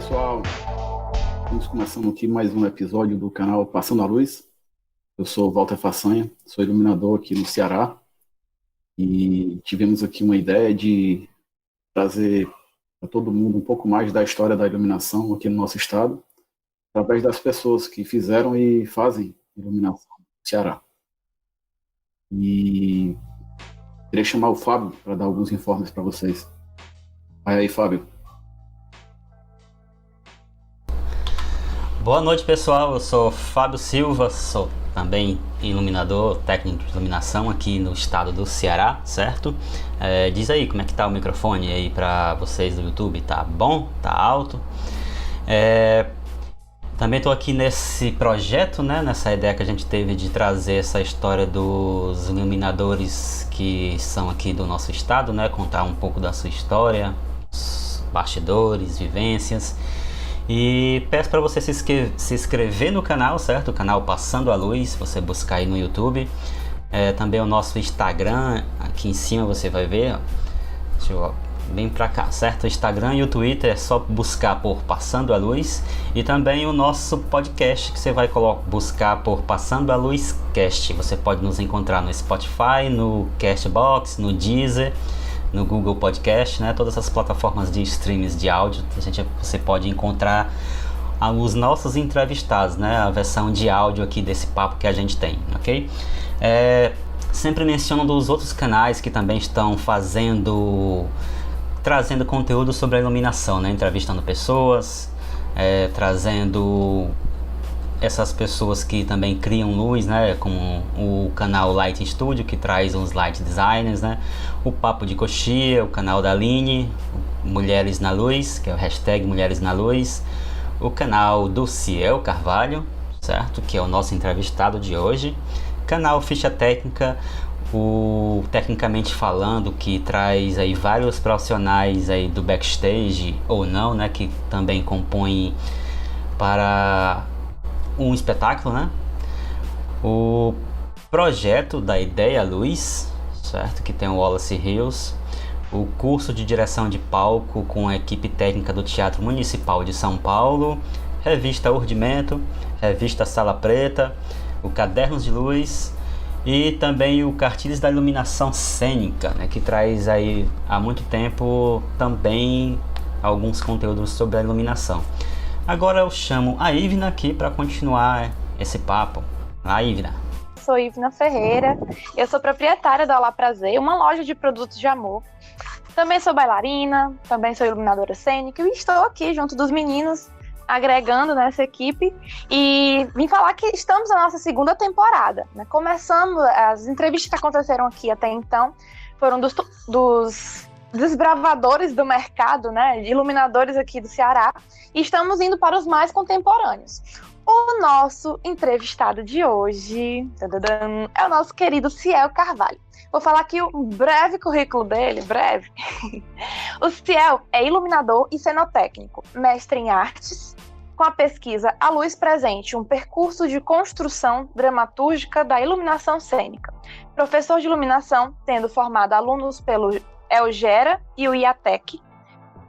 pessoal, estamos começando aqui mais um episódio do canal Passando a Luz. Eu sou o Walter Façanha, sou iluminador aqui no Ceará e tivemos aqui uma ideia de trazer para todo mundo um pouco mais da história da iluminação aqui no nosso estado, através das pessoas que fizeram e fazem iluminação no Ceará. E queria chamar o Fábio para dar alguns informes para vocês. Vai aí, Fábio. Boa noite, pessoal. Eu sou Fábio Silva, sou também iluminador, técnico de iluminação aqui no estado do Ceará, certo? Diz aí como é que tá o microfone aí para vocês do YouTube, tá bom? Tá alto? Também estou aqui nesse projeto, né, nessa ideia que a gente teve de trazer essa história dos iluminadores que são aqui do nosso estado, né, contar um pouco da sua história, os bastidores, vivências. E peço para você se inscrever no canal, certo? O canal Passando a Luz, você buscar aí no YouTube. Também o nosso Instagram, aqui em cima você vai ver, ó. Deixa eu bem pra cá, certo? O Instagram e o Twitter é só buscar por Passando a Luz. E também o nosso podcast, que você vai buscar por Passando a Luz Cast. Você pode nos encontrar no Spotify, no Castbox, no Deezer, no Google Podcast, né? Todas as plataformas de streams de áudio, você pode encontrar os nossos entrevistados, né? A versão de áudio aqui desse papo que a gente tem, ok? Sempre menciono dos outros canais que também estão trazendo conteúdo sobre a iluminação, né? Entrevistando pessoas, trazendo essas pessoas que também criam luz, né, como o canal Light Studio, que traz uns light designers, né, o Papo de Coxia, o canal da Aline, Mulheres na Luz, que é o hashtag Mulheres na Luz, o canal do Ciel Carvalho, certo, que é o nosso entrevistado de hoje, canal Ficha Técnica, o Tecnicamente Falando, que traz aí vários profissionais aí do backstage ou não, né, que também compõem para um espetáculo, né? O projeto da Ideia Luz, certo? Que tem o Wallace Hills, o curso de direção de palco com a equipe técnica do Teatro Municipal de São Paulo, revista Urdimento, revista Sala Preta, o Cadernos de Luz e também o Cartilhas da Iluminação Cênica, né? Que traz aí há muito tempo também alguns conteúdos sobre a iluminação. Agora eu chamo a Ivna aqui para continuar esse papo. A Ivna. Sou Ivna Ferreira, eu sou proprietária da Olá Prazer, uma loja de produtos de amor. Também sou bailarina, também sou iluminadora cênica e estou aqui junto dos meninos, agregando nessa equipe e vim falar que estamos na nossa segunda temporada, né? Começamos, as entrevistas que aconteceram aqui até então foram dos desbravadores do mercado, né, iluminadores aqui do Ceará, e estamos indo para os mais contemporâneos. O nosso entrevistado de hoje é o nosso querido Ciel Carvalho. Vou falar aqui um breve currículo dele, breve. O Ciel é iluminador e cenotécnico, mestre em artes, com a pesquisa A Luz Presente, um percurso de construção dramatúrgica da iluminação cênica. Professor de iluminação, tendo formado alunos pelo Elgera e o IATEC,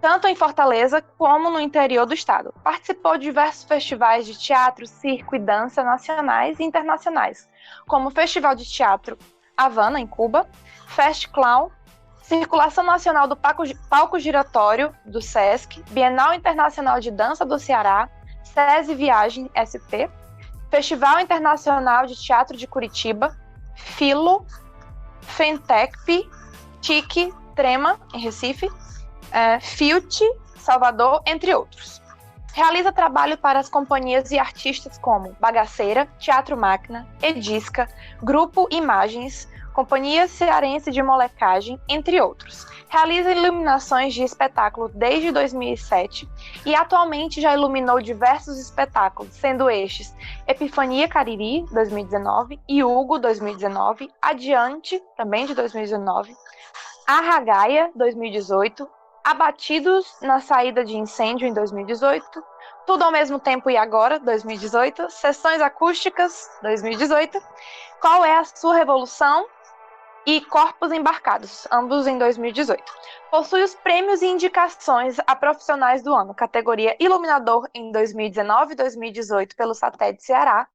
tanto em Fortaleza como no interior do estado. Participou de diversos festivais de teatro, circo e dança nacionais e internacionais, como o Festival de Teatro Havana, em Cuba, Fest Clown, Circulação Nacional do Palco Giratório do SESC, Bienal Internacional de Dança do Ceará, SESI Viagem SP, Festival Internacional de Teatro de Curitiba, Filo, Fentecp, TIC, Trema, em Recife, Filt, Salvador, entre outros. Realiza trabalho para as companhias e artistas como Bagaceira, Teatro Máquina, Edisca, Grupo Imagens, Companhia Cearense de Molecagem, entre outros. Realiza iluminações de espetáculo desde 2007 e atualmente já iluminou diversos espetáculos, sendo estes Epifania Cariri, 2019, e Hugo, 2019, Adiante, também de 2019, Arragaia, 2018, Abatidos na Saída de Incêndio, em 2018, Tudo ao Mesmo Tempo e Agora, 2018, Sessões Acústicas, 2018, Qual é a Sua Revolução? e Corpos Embarcados, ambos em 2018. Possui os prêmios e indicações a profissionais do ano, categoria Iluminador em 2019 e 2018 pelo SATED Ceará,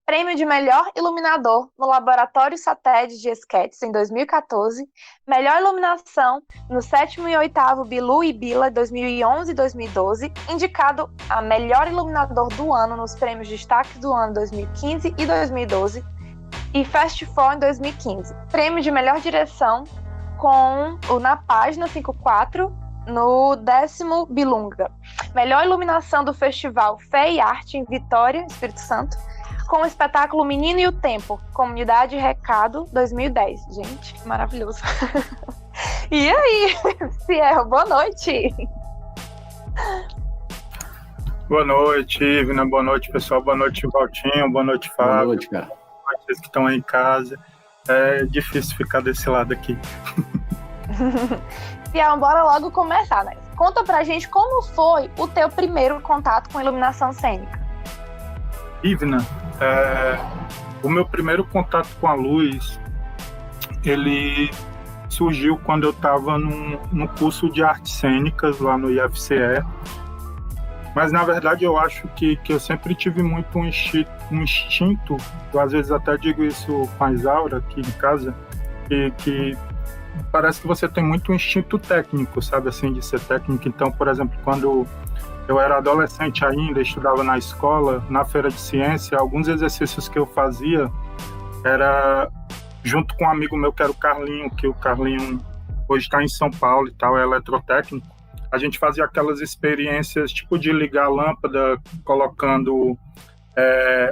prêmio de melhor iluminador no Laboratório SATED de Esquetes em 2014, melhor iluminação no 7º e 8º Bilu e Bila 2011 e 2012, indicado a melhor iluminador do ano nos prêmios Destaques do Ano 2015 e 2012, e Fast Four em 2015. Prêmio de melhor direção com o Na Página 54 no 10º Bilunga. Melhor iluminação do Festival Fé e Arte em Vitória, Espírito Santo, com o espetáculo Menino e o Tempo, Comunidade Recado 2010. Gente, que maravilhoso. E aí, Ciel, boa noite. Boa noite, Ivna. Boa noite, pessoal. Boa noite, Valtinho. Boa noite, Fábio. Boa noite, cara. Vocês que estão aí em casa. É difícil ficar desse lado aqui. Ciel, bora logo começar, né? Conta pra gente como foi o teu primeiro contato com iluminação cênica. Ivna, o meu primeiro contato com a luz, ele surgiu quando eu estava no curso de artes cênicas lá no IFCE. Mas, na verdade, eu acho que eu sempre tive muito um instinto, eu às vezes até digo isso com a Isaura aqui em casa, que parece que você tem muito um instinto técnico, sabe, assim, de ser técnico. Então, por exemplo, quando eu era adolescente ainda, estudava na escola, na feira de ciência, alguns exercícios que eu fazia era junto com um amigo meu que era o Carlinho, que o Carlinho hoje está em São Paulo e tal, é eletrotécnico. A gente fazia aquelas experiências tipo de ligar a lâmpada colocando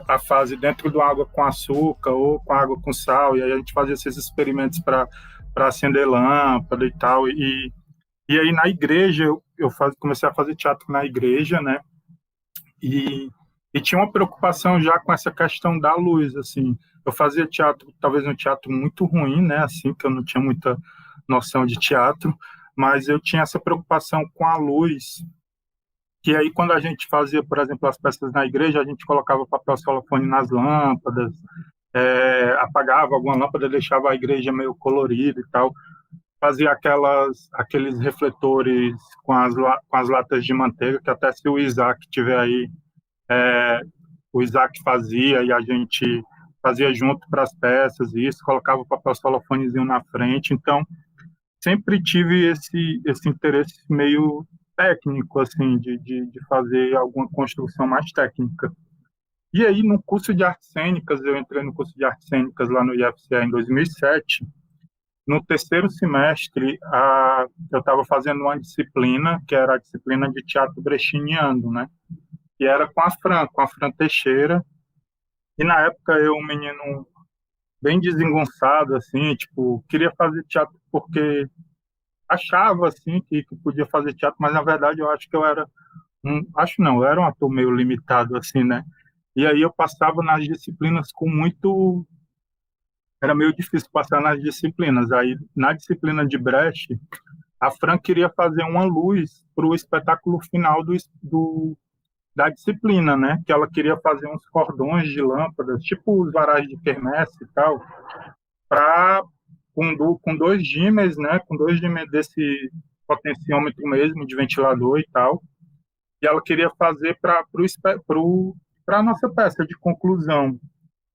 a fase dentro da água com açúcar ou com água com sal, e aí a gente fazia esses experimentos para acender lâmpada e tal. E aí na igreja, eu comecei a fazer teatro na igreja, né? E tinha uma preocupação já com essa questão da luz, assim. Eu fazia teatro, talvez um teatro muito ruim, né? Assim, que eu não tinha muita noção de teatro, mas eu tinha essa preocupação com a luz, que aí quando a gente fazia, por exemplo, as peças na igreja, a gente colocava papel celofane nas lâmpadas, apagava alguma lâmpada, deixava a igreja meio colorida e tal, fazia aqueles refletores com as latas de manteiga, que até se o Isaac tiver aí, o Isaac fazia e a gente fazia junto para as peças, e isso, colocava o papel celofanezinho na frente. Então, sempre tive esse interesse meio técnico, assim, de fazer alguma construção mais técnica. E aí, no curso de artes cênicas, eu entrei no curso de artes cênicas lá no IFCE em 2007. No terceiro semestre, eu estava fazendo uma disciplina, que era a disciplina de teatro brechiniano, né? E era com a Fran Teixeira. E na época, eu, um menino bem desengonçado, assim, tipo, queria fazer teatro porque achava, assim, que podia fazer teatro, mas na verdade eu acho que eu era eu era um ator meio limitado, assim, né? E aí eu passava nas disciplinas era meio difícil passar nas disciplinas. Aí, na disciplina de Brecht, a Fran queria fazer uma luz para o espetáculo final da disciplina, né? Que ela queria fazer uns cordões de lâmpadas, tipo os varais de quermesse e tal, com 2 dímeis, né? Com 2 dímeis desse potenciômetro mesmo, de ventilador e tal. E ela queria fazer para a nossa peça de conclusão.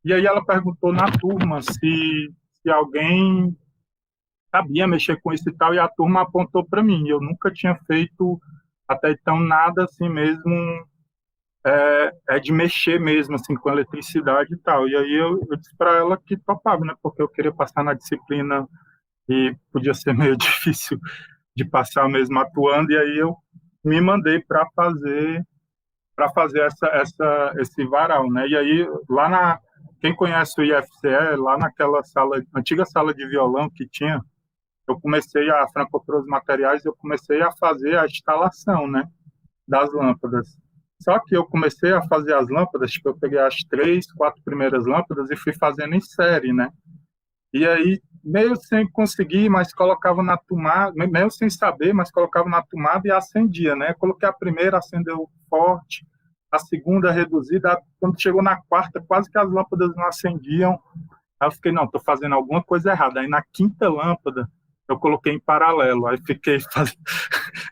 E aí ela perguntou na turma se alguém sabia mexer com isso e tal, e a turma apontou para mim. Eu nunca tinha feito até então nada assim mesmo, de mexer mesmo assim com eletricidade e tal. E aí eu disse para ela que topava, né? Porque eu queria passar na disciplina e podia ser meio difícil de passar mesmo atuando. E aí eu me mandei para fazer esse varal, né? E aí quem conhece o IFCE, lá naquela antiga sala de violão que tinha, a Fran comprou os materiais, eu comecei a fazer a instalação, né, das lâmpadas. Só que eu comecei a fazer as lâmpadas, tipo, eu peguei as 3, 4 primeiras lâmpadas e fui fazendo em série, né? E aí, meio sem conseguir, mas colocava na tomada, meio sem saber, mas colocava na tomada e acendia, né? Coloquei a primeira, acendeu forte, a segunda reduzida, quando chegou na quarta, quase que as lâmpadas não acendiam. Aí eu fiquei, não, tô fazendo alguma coisa errada. Aí na quinta lâmpada, eu coloquei em paralelo. Aí fiquei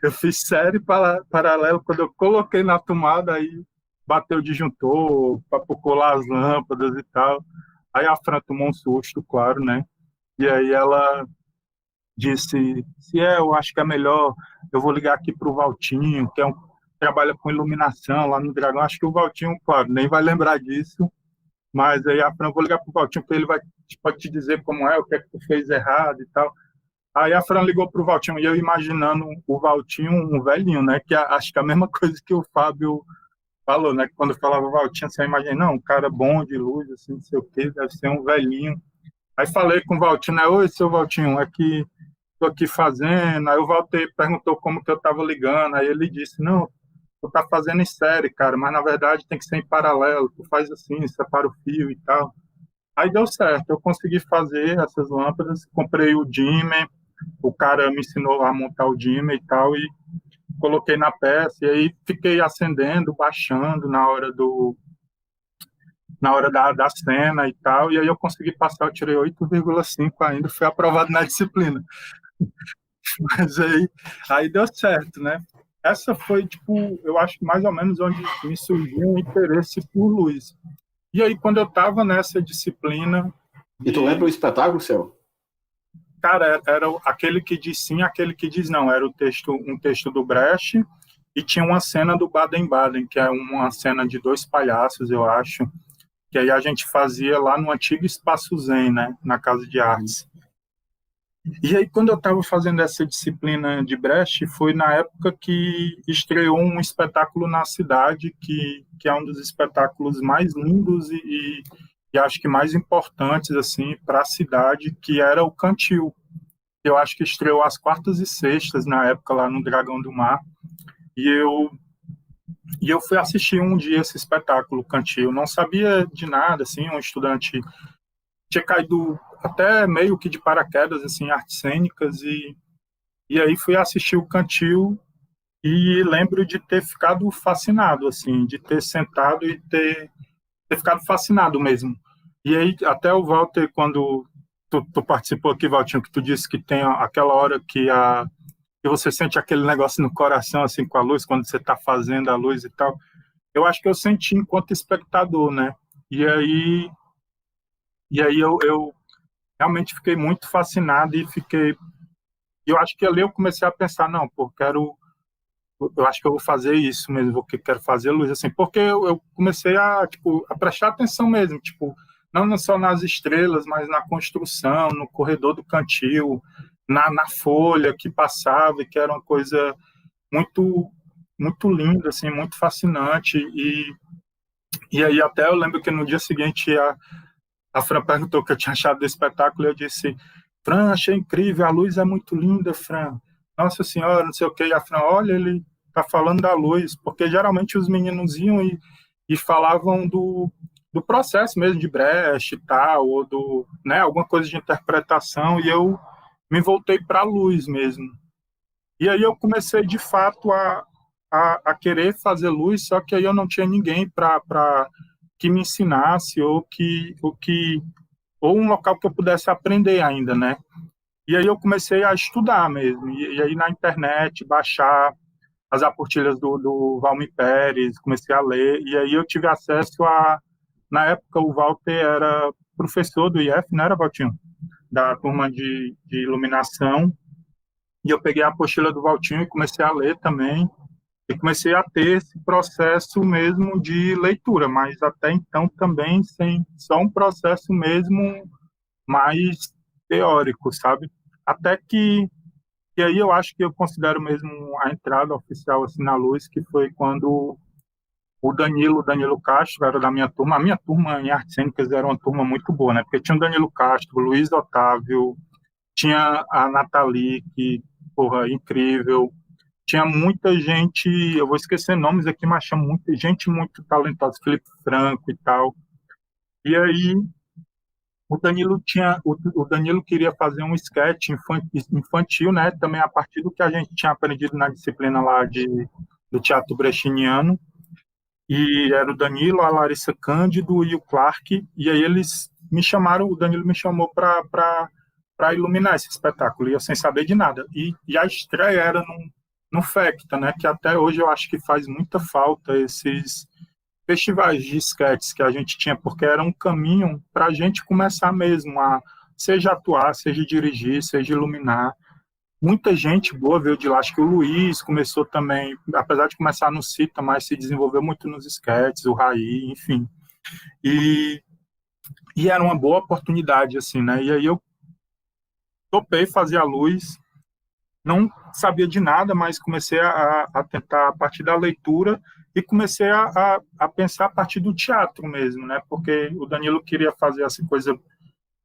eu fiz série paralelo. Quando eu coloquei na tomada, aí bateu o disjuntor, papocou lá as lâmpadas e tal. Aí a Fran tomou um susto, claro, né? E aí ela disse, se eu acho que é melhor, eu vou ligar aqui pro Valtinho, que trabalha com iluminação lá no Dragão. Acho que o Valtinho, claro, nem vai lembrar disso. Mas aí a Fran, vou ligar pro Valtinho, porque ele pode te dizer como é, o que é que tu fez errado e tal. Aí a Fran ligou pro Valtinho, e eu imaginando o Valtinho um velhinho, né? Que acho que é a mesma coisa que o Fábio falou, né? Que quando falava Valtinho, você imagina, não, um cara bom de luz, assim, não sei o quê, deve ser um velhinho. Aí falei com o Valtinho, né? Oi, seu Valtinho, aqui, tô aqui fazendo. Aí o Valter perguntou como que eu tava ligando, aí ele disse, não, tu tá fazendo em série, cara, mas na verdade tem que ser em paralelo, tu faz assim, separa o fio e tal. Aí deu certo, eu consegui fazer essas lâmpadas, comprei o dimmer, o cara me ensinou a montar o dimmer e tal, e coloquei na peça, e aí fiquei acendendo, baixando na hora da cena e tal, e aí eu consegui passar, eu tirei 8,5 ainda, fui aprovado na disciplina. Mas aí deu certo, né? Essa foi, tipo, eu acho que mais ou menos onde me surgiu um interesse por luz. E aí, quando eu estava nessa disciplina... E tu lembra o espetáculo, Céu? Cara, era aquele que diz sim, aquele que diz não. Era um texto do Brecht e tinha uma cena do Baden-Baden, que é uma cena de 2 palhaços, eu acho, que aí a gente fazia lá no antigo Espaço Zen, né, na Casa de Artes. E aí, quando eu estava fazendo essa disciplina de Brecht, foi na época que estreou um espetáculo na cidade, que é um dos espetáculos mais lindos e acho que mais importantes assim, para a cidade, que era o Cantil. Eu acho que estreou às quartas e sextas, na época, lá no Dragão do Mar. E eu fui assistir um dia esse espetáculo, Cantil. Não sabia de nada, assim, um estudante tinha caído até meio que de paraquedas, assim, artes cênicas, e aí fui assistir o Cantil e lembro de ter ficado fascinado, assim, de ter sentado e ter ficado fascinado mesmo. E aí, até o Walter, quando tu participou aqui, Valtinho, que tu disse que tem aquela hora que você sente aquele negócio no coração, assim, com a luz, quando você está fazendo a luz e tal, eu acho que eu senti enquanto espectador, né? E aí eu realmente fiquei muito fascinado e eu acho que ali eu comecei a pensar, não, pô, eu acho que eu vou fazer isso mesmo, porque quero fazer luz, assim, porque eu comecei tipo, a prestar atenção mesmo, tipo, não só nas estrelas, mas na construção, no corredor do Cantil, na folha que passava, e que era uma coisa muito, muito linda, assim, muito fascinante, e aí até eu lembro que no dia seguinte a Fran perguntou o que eu tinha achado do espetáculo, e eu disse, Fran, achei incrível, a luz é muito linda, Fran, nossa senhora, não sei o que, e a Fran, olha, ele tá falando da luz, porque geralmente os meninos iam e falavam do processo mesmo de Brecht e tal, ou né, alguma coisa de interpretação, e eu me voltei para a luz mesmo. E aí eu comecei, de fato, a querer fazer luz, só que aí eu não tinha ninguém para que me ensinasse, ou um local que eu pudesse aprender ainda, né? E aí eu comecei a estudar mesmo, e aí na internet, baixar as apotilhas do Valmir Pérez, comecei a ler, e aí eu tive acesso na época o Walter era professor do IF, não era, Valtinho? Da turma de iluminação, e eu peguei a apostila do Valtinho e comecei a ler também, e comecei a ter esse processo mesmo de leitura, mas até então também sem só um processo mesmo mais teórico, sabe? Até que e aí eu acho que eu considero mesmo a entrada oficial assim na luz, que foi quando o Danilo Castro era da minha turma. A minha turma em artes cênicas era uma turma muito boa, né? Porque tinha o Danilo Castro, o Luiz Otávio, tinha a Nathalie, que, porra, incrível. Tinha muita gente, eu vou esquecer nomes aqui, mas tinha muita gente muito talentosa, Felipe Franco e tal. E aí o Danilo queria fazer um sketch infantil, né? Também a partir do que a gente tinha aprendido na disciplina lá do teatro brechtiano. E era o Danilo, a Larissa Cândido e o Clark. E aí eles o Danilo me chamou para iluminar esse espetáculo, e eu sem saber de nada. E a estreia era no FECTA, né, que até hoje eu acho que faz muita falta esses festivais de esquetes que a gente tinha, porque era um caminho para a gente começar mesmo a, seja atuar, seja dirigir, seja iluminar. Muita gente boa veio de lá, acho que o Luiz começou também, apesar de começar no Cita, mas se desenvolveu muito nos esquetes, o Raí, enfim. E era uma boa oportunidade, assim, né? E aí eu topei fazer a luz, não sabia de nada, mas comecei a tentar a partir da leitura e comecei a pensar a partir do teatro mesmo, né? Porque o Danilo queria fazer essa coisa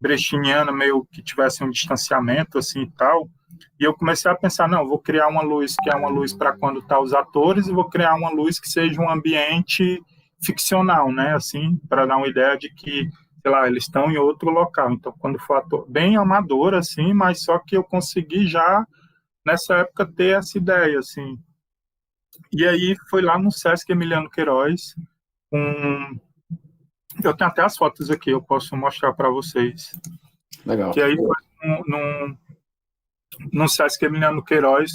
brechiniana, meio que tivesse um distanciamento, assim, e tal. E eu comecei a pensar, não, vou criar uma luz que é uma luz para quando tá os atores, e vou criar uma luz que seja um ambiente ficcional, né? Assim, para dar uma ideia de que, sei lá, eles estão em outro local. Então, quando for ator, bem amador, assim, mas só que eu consegui já, nessa época, ter essa ideia, assim. E aí foi lá no Sesc Emiliano Queiroz, eu tenho até as fotos aqui, eu posso mostrar para vocês. Legal. Que aí foi no Sesc Emiliano Queiroz,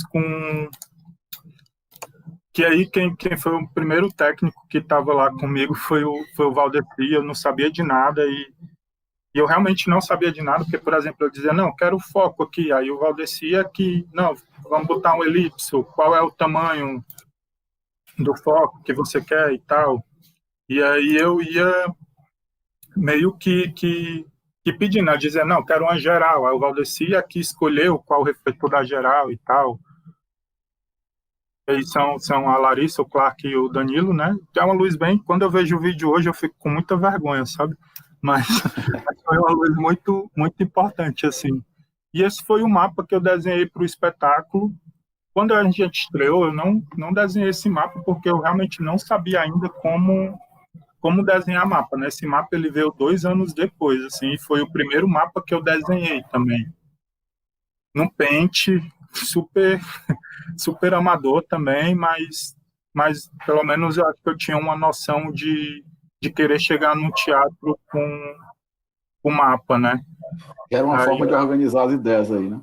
que aí quem foi o primeiro técnico que estava lá comigo foi o Valdeci. Eu não sabia de nada e eu realmente não sabia de nada, porque, por exemplo, eu dizia, não, quero foco aqui. Aí o Valdeci aqui, não, vamos botar um elipso, qual é o tamanho do foco que você quer e tal. E aí eu ia meio que pedindo, a dizer, não, quero uma geral. Aí o Valdeci aqui escolheu qual refletor da geral e tal. E aí são a Larissa, o Clark e o Danilo, né? É uma luz bem... Quando eu vejo o vídeo hoje, eu fico com muita vergonha, sabe? Mas foi uma luz muito, muito importante, assim. E esse foi o mapa que eu desenhei para o espetáculo. Quando a gente estreou, eu não desenhei esse mapa porque eu realmente não sabia ainda como desenhar mapa, né? Esse mapa ele veio 2 anos depois, assim, e foi o primeiro mapa que eu desenhei também. Num pente super super amador também, mas pelo menos eu acho que eu tinha uma noção de querer chegar no teatro com o mapa, né? Era uma forma de organizar as ideias aí, né?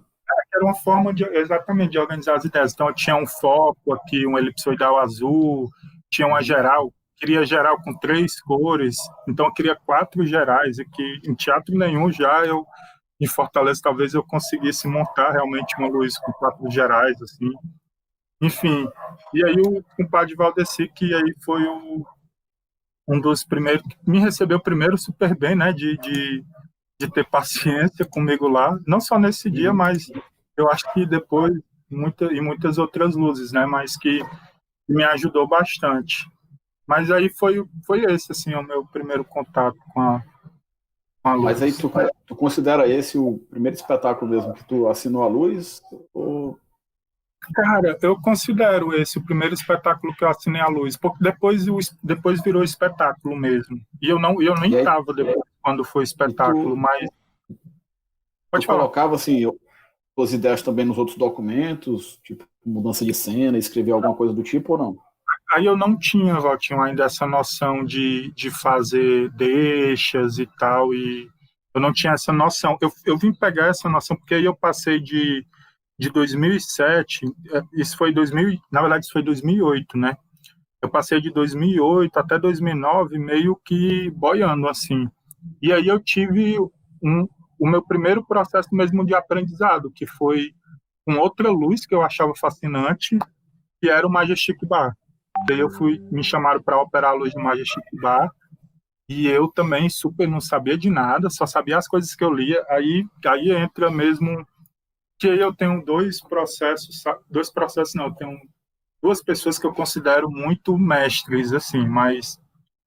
Era uma forma exatamente de organizar as ideias. Então eu tinha um foco aqui, um elipsoidal azul, tinha uma geral, queria geral com 3 cores, então eu queria 4 gerais, e que em teatro nenhum já em Fortaleza talvez eu conseguisse montar realmente uma luz com 4 gerais, assim. Enfim, e aí o compadre Valdeci, que aí foi um dos primeiros, que me recebeu primeiro super bem, né, de ter paciência comigo lá, não só nesse dia, mas eu acho que depois muitas outras luzes, né, mas que me ajudou bastante. Mas aí foi esse, assim, o meu primeiro contato com a luz. Mas aí tu considera esse o primeiro espetáculo mesmo que tu assinou a luz? Ou... Cara, eu considero esse o primeiro espetáculo que eu assinei a luz, porque depois virou espetáculo mesmo. E eu nem estava depois quando foi espetáculo, mas... Pode falar. Colocava, assim, suas ideias também nos outros documentos, tipo mudança de cena, escrever alguma coisa do tipo ou não? Aí eu não tinha, Valtinho, ainda essa noção de fazer deixas e tal, e eu não tinha essa noção. Eu vim pegar essa noção porque aí eu passei de 2007, isso foi 2000, na verdade isso foi 2008, né? Eu passei de 2008 até 2009 meio que boiando, assim. E aí eu tive o meu primeiro processo mesmo de aprendizado, que foi com outra luz que eu achava fascinante, que era o Majestic Bar. E aí me chamaram para operar a luz do Majestic Bar, e eu também super não sabia de nada, só sabia as coisas que eu lia. Aí entra mesmo que eu tenho dois processos não, eu tenho 2 pessoas que eu considero muito mestres, assim, mas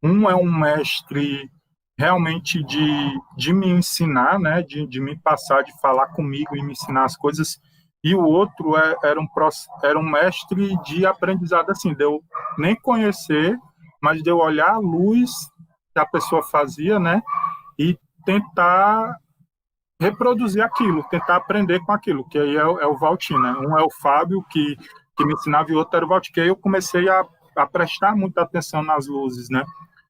um é um mestre realmente de me ensinar, né, de me passar, de falar comigo e me ensinar as coisas, e o outro era um mestre de aprendizado, assim, de eu nem conhecer, mas de eu olhar a luz que a pessoa fazia, né, e tentar reproduzir aquilo, tentar aprender com aquilo, que aí é o Valtinho, né? Um é o Fábio, que me ensinava, e o outro era o Valtinho, que aí eu comecei a prestar muita atenção nas luzes, né?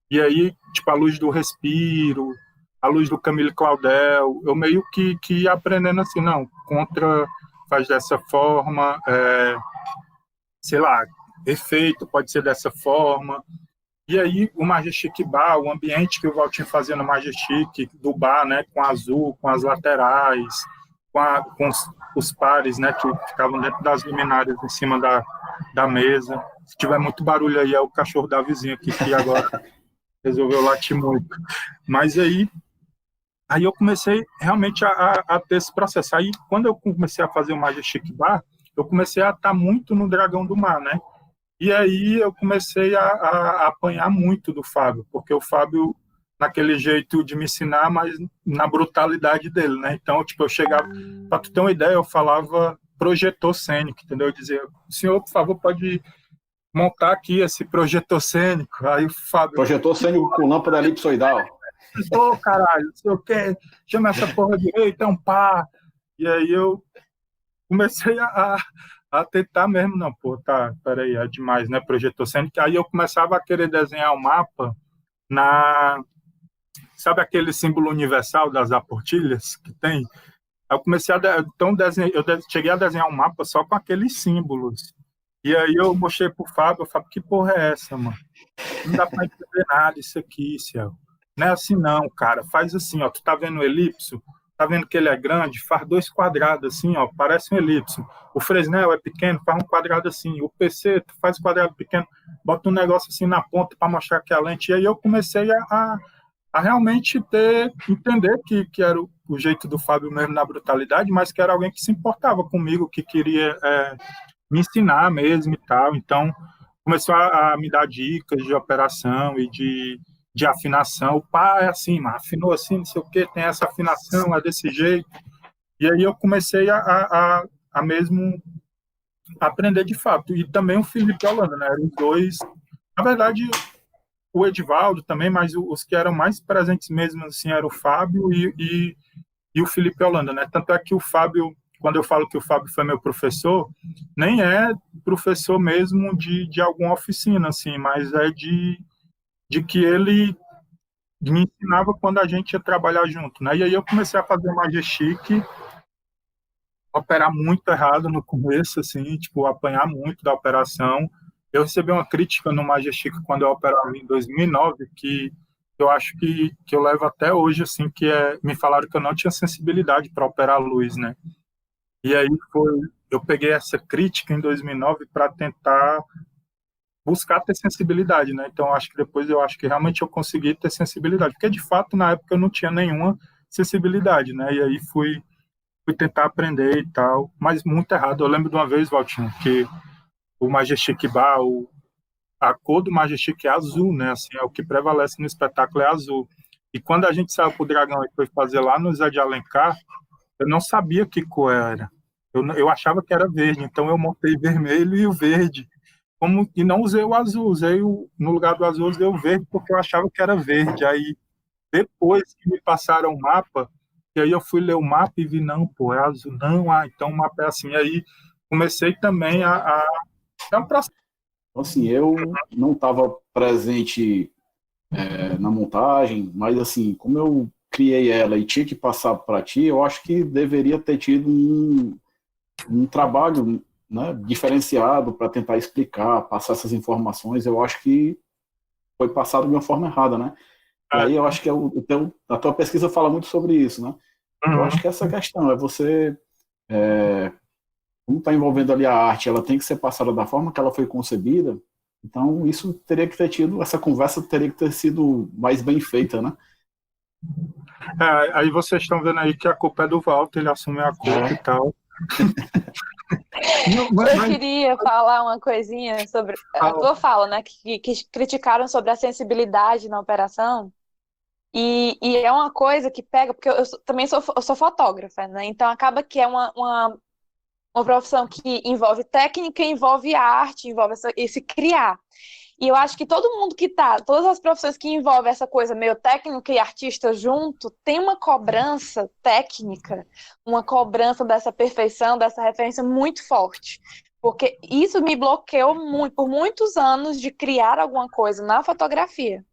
E aí, tipo, a luz do respiro, a luz do Camille Claudel, eu meio que ia aprendendo assim, não, contra faz dessa forma, sei lá, efeito pode ser dessa forma. E aí o Majestic Bar, o ambiente que o Valtinho fazia no Majestic, do bar, né, com azul, com as laterais, com os pares, né, que ficavam dentro das luminárias em cima da mesa. Se tiver muito barulho aí, é o cachorro da vizinha aqui, que agora resolveu latir muito. Mas aí eu comecei realmente a ter esse processo. Aí, quando eu comecei a fazer o Majestic Bar, eu comecei a estar muito no Dragão do Mar, né? E aí eu comecei a apanhar muito do Fábio, porque o Fábio, naquele jeito de me ensinar, mas na brutalidade dele, né? Então, tipo, eu chegava, para tu ter uma ideia, eu falava projetor cênico, entendeu? Eu dizia, senhor, por favor, pode montar aqui esse projetor cênico. Aí o Fábio... Projetor cênico com lâmpada elipsoidal. Ô, caralho, não sei o quê, chama essa porra direita, é um pá. E aí eu comecei a tentar mesmo, não, pô, tá, peraí, é demais, né, projetor cênico. Aí eu começava a querer desenhar o mapa sabe aquele símbolo universal das aportilhas que tem? Aí eu comecei então cheguei a desenhar um mapa só com aqueles símbolos. E aí eu mostrei pro Fábio, que porra é essa, mano? Não dá pra entender nada isso aqui, Ciel. Não é assim não, cara, faz assim, ó, tu tá vendo o elipso? Tá vendo que ele é grande? Faz 2 quadrados assim, ó, parece um elipse. O Fresnel é pequeno, faz um quadrado assim. O PC, tu faz quadrado pequeno, bota um negócio assim na ponta para mostrar que é a lente. E aí eu comecei a realmente entender que era o jeito do Fábio mesmo na brutalidade, mas que era alguém que se importava comigo, que queria me ensinar mesmo e tal. Então, começou a me dar dicas de operação e de afinação. O pá é assim, mas afinou assim, não sei o que, tem essa afinação, é desse jeito. E aí eu comecei a mesmo aprender de fato. E também o Felipe Holanda, né? Eram os dois. Na verdade, o Edivaldo também, mas os que eram mais presentes mesmo assim eram o Fábio e o Felipe Holanda, né? Tanto é que o Fábio, quando eu falo que o Fábio foi meu professor, nem é professor mesmo de alguma oficina, assim, mas é de que ele me ensinava quando a gente ia trabalhar junto, né? E aí eu comecei a fazer Majestic, operar muito errado no começo, assim, tipo, apanhar muito da operação. Eu recebi uma crítica no Majestic quando eu operava em 2009, que eu acho que eu levo até hoje, assim, me falaram que eu não tinha sensibilidade para operar luz, né? E aí eu peguei essa crítica em 2009 para tentar buscar ter sensibilidade, né? Então, depois realmente eu consegui ter sensibilidade, porque de fato na época eu não tinha nenhuma sensibilidade, né? E aí fui tentar aprender e tal, mas muito errado. Eu lembro de uma vez, Valtinho, que o Majestic Bar, a cor do Majestic é azul, né? Assim, é o que prevalece no espetáculo é azul. E quando a gente saiu pro Dragão e foi fazer lá no Zé de Alencar, eu não sabia que cor era. Eu achava que era verde, então eu montei vermelho e o verde. E não usei o azul, no lugar do azul, usei o verde, porque eu achava que era verde. Aí, depois que me passaram o mapa, e aí eu fui ler o mapa e vi, não, pô, é azul. Não, então o mapa é assim. E aí comecei também a dar um processo. Assim, eu não estava presente na montagem, mas assim, como eu criei ela e tinha que passar para ti, eu acho que deveria ter tido um trabalho, né, diferenciado para tentar explicar, passar essas informações. Eu acho que foi passado de uma forma errada, né? E aí eu acho que a tua pesquisa fala muito sobre isso, né? Eu acho que essa questão é você, como está envolvendo ali a arte, ela tem que ser passada da forma que ela foi concebida. Então isso teria que ter tido, essa conversa teria que ter sido mais bem feita, né? Aí vocês estão vendo aí que a culpa é do Walter, ele assumiu a culpa e tal. Eu queria falar uma coisinha sobre a tua fala, né? Que criticaram sobre a sensibilidade na operação. E é uma coisa que pega, porque eu também sou fotógrafa, né? Então acaba que é uma profissão que envolve técnica, envolve arte, envolve esse criar. E eu acho que todo mundo todas as profissões que envolvem essa coisa meio técnica e artista junto, tem uma cobrança técnica, uma cobrança dessa perfeição, dessa referência muito forte. Porque isso me bloqueou muito, por muitos anos de criar alguma coisa na fotografia.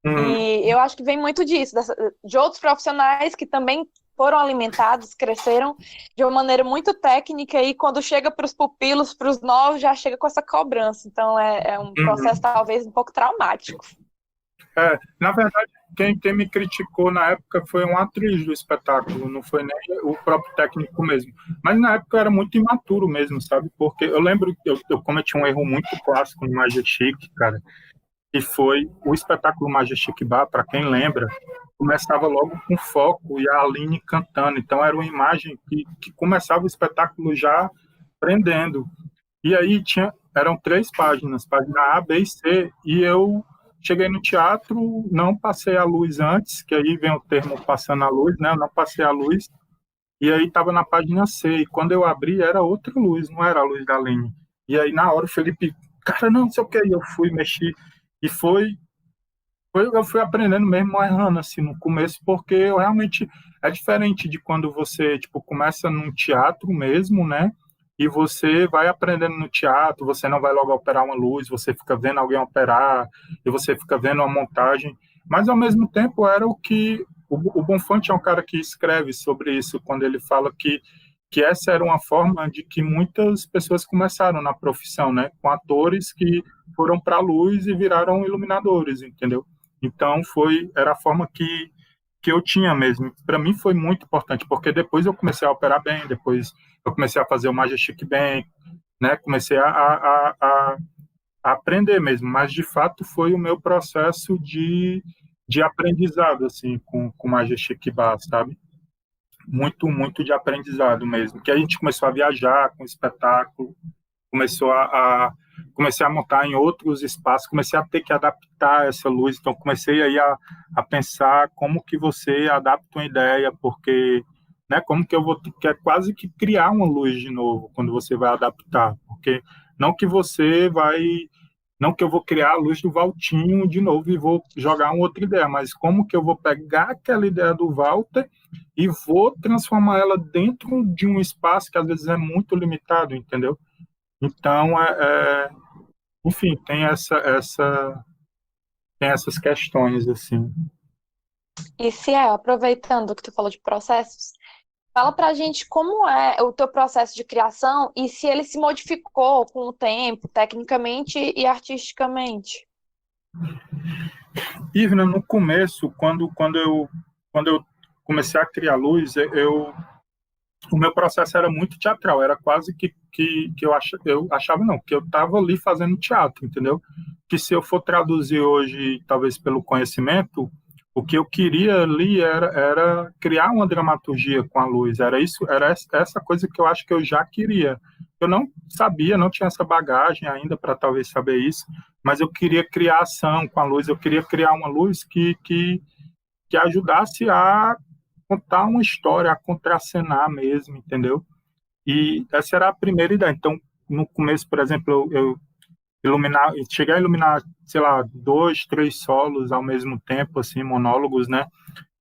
Uhum. E eu acho que vem muito disso, de outros profissionais que também foram alimentados, cresceram de uma maneira muito técnica e quando chega para os pupilos, para os novos, já chega com essa cobrança. Então é um processo Uhum. talvez um pouco traumático. Na verdade, quem me criticou na época foi uma atriz do espetáculo, não foi nem o próprio técnico mesmo. Mas na época eu era muito imaturo mesmo, sabe? Porque eu lembro que eu cometi um erro muito clássico no Majestic, cara, que foi o espetáculo Majestic Bar, para quem lembra, começava logo com foco e a Aline cantando. Então era uma imagem que começava o espetáculo já prendendo. E aí eram 3 páginas, página A, B e C, e eu cheguei no teatro, não passei a luz antes, que aí vem o termo passando a luz, né? Eu não passei a luz, e aí estava na página C, e quando eu abri era outra luz, não era a luz da Aline. E aí na hora o Felipe, cara, não sei o que, e eu fui mexer, e eu fui aprendendo mesmo errando, assim, no começo, porque eu realmente, é diferente de quando você, tipo, começa num teatro mesmo, né? E você vai aprendendo no teatro, você não vai logo operar uma luz, você fica vendo alguém operar, e você fica vendo uma montagem, mas ao mesmo tempo era o que, o Bonfante é um cara que escreve sobre isso, quando ele fala que essa era uma forma de que muitas pessoas começaram na profissão, né? Com atores que foram para a luz e viraram iluminadores, entendeu? Então era a forma que eu tinha mesmo. Para mim foi muito importante, porque depois eu comecei a operar bem, depois eu comecei a fazer o Majestic bem, né? Comecei a aprender mesmo, mas de fato foi o meu processo de aprendizado assim com o Majestic Bar, sabe? Muito, muito de aprendizado mesmo. Que a gente começou a viajar com o espetáculo, começou comecei a montar em outros espaços, comecei a ter que adaptar essa luz, então comecei aí a pensar como que você adapta uma ideia, porque, né, como que eu vou, que é quase que criar uma luz de novo, quando você vai adaptar, porque não que você vai, não que eu vou criar a luz do Valtinho de novo e vou jogar uma outra ideia, mas como que eu vou pegar aquela ideia do Walter e vou transformar ela dentro de um espaço que às vezes é muito limitado, entendeu? Então, enfim, tem essas questões, assim. E se aproveitando que tu falou de processos, fala pra gente como é o teu processo de criação e se ele se modificou com o tempo, tecnicamente e artisticamente. Ivna, no começo, quando eu comecei a criar luz, o meu processo era muito teatral, era quase que eu achava, não, que eu estava ali fazendo teatro, entendeu? Que se eu for traduzir hoje, talvez pelo conhecimento, o que eu queria ali era criar uma dramaturgia com a luz, era isso, era essa coisa que eu acho que eu já queria. Eu não sabia, não tinha essa bagagem ainda para talvez saber isso, mas eu queria criar ação com a luz, eu queria criar uma luz que ajudasse a contar uma história, a contracenar mesmo, entendeu? E essa era a primeira ideia. Então, no começo, por exemplo, cheguei a iluminar, sei lá, 2, 3 solos ao mesmo tempo, assim, monólogos, né?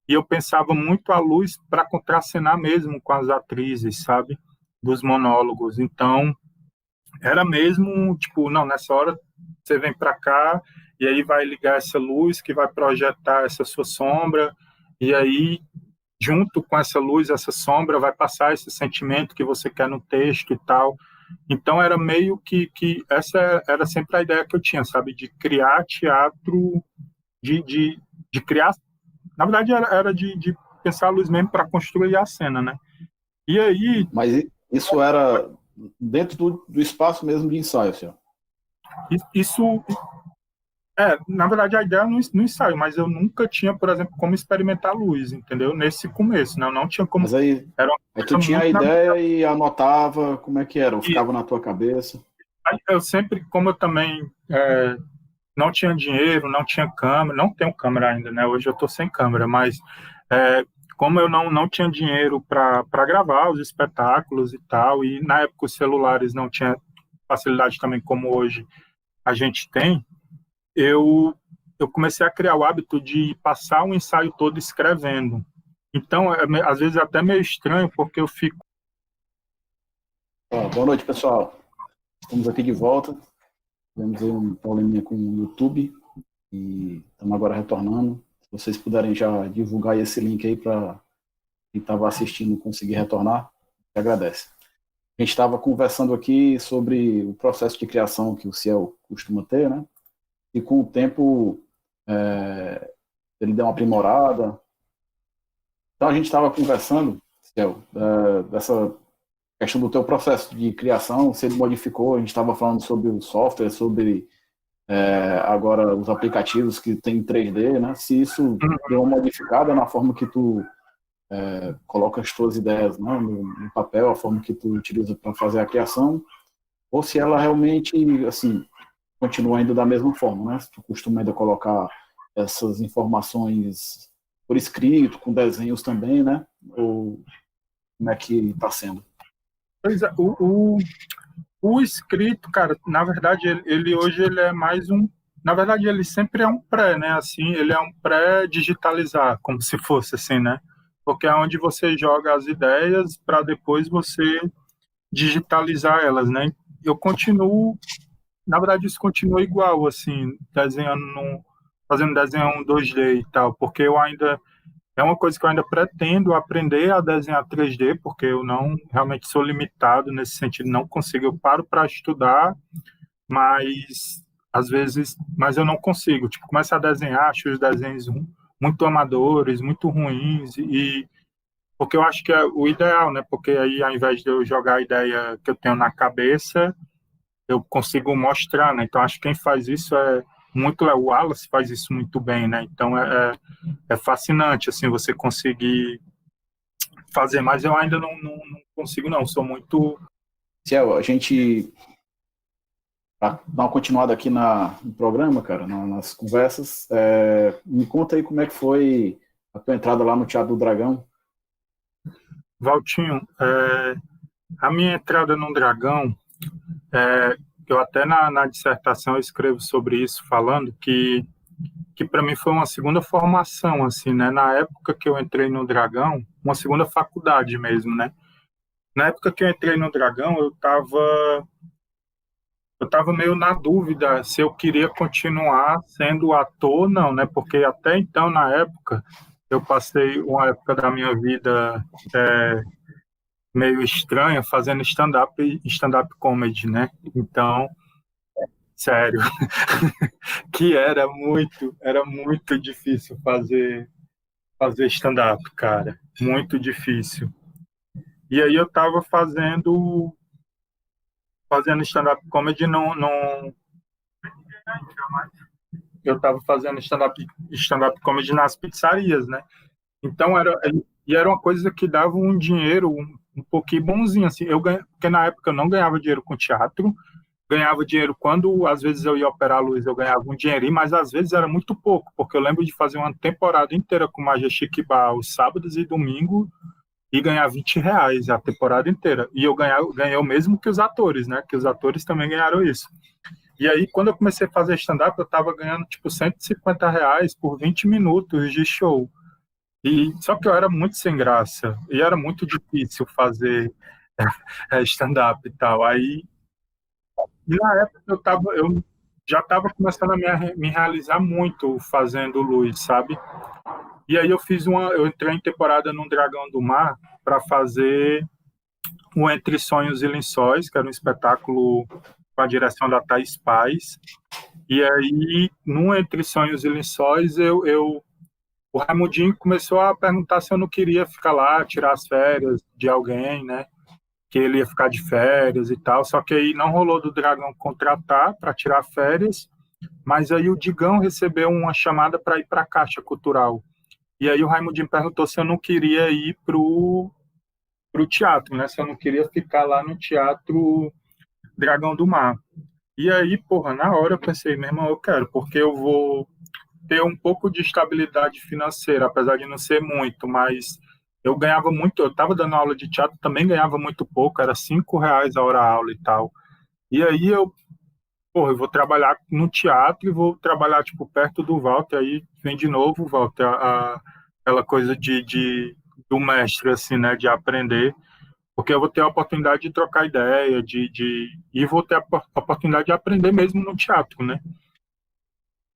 E eu pensava muito a luz para contracenar mesmo com as atrizes, sabe? Dos monólogos. Então, era mesmo, tipo, não, nessa hora você vem para cá e aí vai ligar essa luz que vai projetar essa sua sombra, e aí junto com essa luz, essa sombra, vai passar esse sentimento que você quer no texto e tal. Então era meio que essa era sempre a ideia que eu tinha, sabe, de criar teatro, de criar, na verdade era de pensar a luz mesmo para construir a cena, né? E aí, Mas isso era dentro do espaço mesmo de ensaio, senhor? isso na verdade a ideia no ensaio, mas eu nunca tinha, por exemplo, como experimentar a luz, entendeu? Nesse começo, né? Eu não tinha como. Mas aí Era tu tinha a ideia e anotava como é que era, ou e ficava na tua cabeça? eu sempre, como eu também não tinha dinheiro, não tinha câmera, não tenho câmera ainda, né? Hoje eu estou sem câmera, mas como eu não tinha dinheiro para gravar os espetáculos e tal, e na época os celulares não tinham facilidade também como hoje a gente tem, eu comecei a criar o hábito de passar o ensaio todo escrevendo. Então, às vezes é até meio estranho, porque eu fico. Boa noite, pessoal. Estamos aqui de volta. Tivemos aí um probleminha com o YouTube. e estamos agora retornando. Se vocês puderem já divulgar esse link aí para quem estava assistindo conseguir retornar, eu agradeço. A gente estava conversando aqui sobre o processo de criação que o Ciel costuma ter, né? E com o tempo ele deu uma aprimorada. Então a gente estava conversando, Ciel, dessa questão do teu processo de criação, se ele modificou, a gente estava falando sobre o software, sobre agora os aplicativos que tem 3D, né? Se isso deu uma modificada na forma que tu coloca as tuas ideias, né, no papel, a forma que tu utiliza para fazer a criação, ou se ela realmente, assim, continua ainda da mesma forma, né? Se tu costuma ainda colocar essas informações por escrito, com desenhos também, né? Ou como é que está sendo? Pois é, o escrito, cara, na verdade, ele hoje ele é mais um. Na verdade, ele sempre é um pré, né? Assim, ele é um pré-digitalizar, como se fosse assim, né? Porque é onde você joga as ideias para depois você digitalizar elas, né? Eu continuo, na verdade, isso continua igual, assim, fazendo desenho 2D e tal, porque eu ainda é uma coisa que eu ainda pretendo aprender a desenhar 3D, porque eu não realmente sou limitado nesse sentido, não consigo. Eu paro para estudar, mas às vezes, mas eu não consigo. Tipo, começo a desenhar, acho os desenhos muito amadores, muito ruins, e porque eu acho que é o ideal, né? Porque aí, ao invés de eu jogar a ideia que eu tenho na cabeça, eu consigo mostrar, né? Então, acho que quem faz isso é muito... O Wallace faz isso muito bem, né? Então, é fascinante, assim, você conseguir fazer, mas eu ainda não consigo, não. Sou muito... Ciel, a gente para dar uma continuada aqui no programa, cara, nas conversas, me conta aí como é que foi a tua entrada lá no Teatro do Dragão. Valtinho, a minha entrada no Dragão, eu até na dissertação eu escrevo sobre isso, falando que para mim foi uma segunda formação, assim, né? Na época que eu entrei no Dragão, uma segunda faculdade mesmo, né? Na época que eu entrei no Dragão, eu tava meio na dúvida se eu queria continuar sendo ator ou não, né? Porque até então, na época, eu passei uma época da minha vida meio estranha fazendo stand-up comedy, né? Então, sério, que era muito difícil fazer stand-up, cara, muito difícil. E aí eu tava fazendo stand-up comedy eu tava fazendo stand-up comedy nas pizzarias, né? Então era uma coisa que dava um dinheiro um pouquinho bonzinho, assim. Porque na época eu não ganhava dinheiro com teatro, ganhava dinheiro quando às vezes eu ia operar a luz, eu ganhava um dinheirinho, mas às vezes era muito pouco, porque eu lembro de fazer uma temporada inteira com Magia Chique Bar, os sábados e domingo, e ganhar R$ 20 a temporada inteira. E eu ganhei o mesmo que os atores, né? Que os atores também ganharam isso. E aí, quando eu comecei a fazer stand-up, eu tava ganhando, tipo, R$ 150 por 20 minutos de show. Só que eu era muito sem graça, e era muito difícil fazer stand-up e tal. Aí, e na época, eu já estava começando a me realizar muito fazendo luz, sabe? E aí eu entrei em temporada no Dragão do Mar para fazer o Entre Sonhos e Lençóis, que era um espetáculo com a direção da Thaís Paz. E aí, no Entre Sonhos e Lençóis, o Raimundinho começou a perguntar se eu não queria ficar lá, tirar as férias de alguém, né? Que ele ia ficar de férias e tal. Só que aí não rolou do Dragão contratar para tirar férias, mas aí o Digão recebeu uma chamada para ir para a Caixa Cultural. E aí o Raimundinho perguntou se eu não queria ir pro teatro, né? Se eu não queria ficar lá no Teatro Dragão do Mar. E aí, porra, na hora eu pensei, meu irmão, eu quero, porque eu vou ter um pouco de estabilidade financeira, apesar de não ser muito, mas eu ganhava muito, eu estava dando aula de teatro, também ganhava muito pouco, era R$ 5 a hora aula e tal. E aí eu vou trabalhar no teatro e vou trabalhar, tipo, perto do Walter, aí vem de novo, Walter, aquela coisa do mestre, assim, né, de aprender, porque eu vou ter a oportunidade de trocar ideia, e vou ter a oportunidade de aprender mesmo no teatro, né?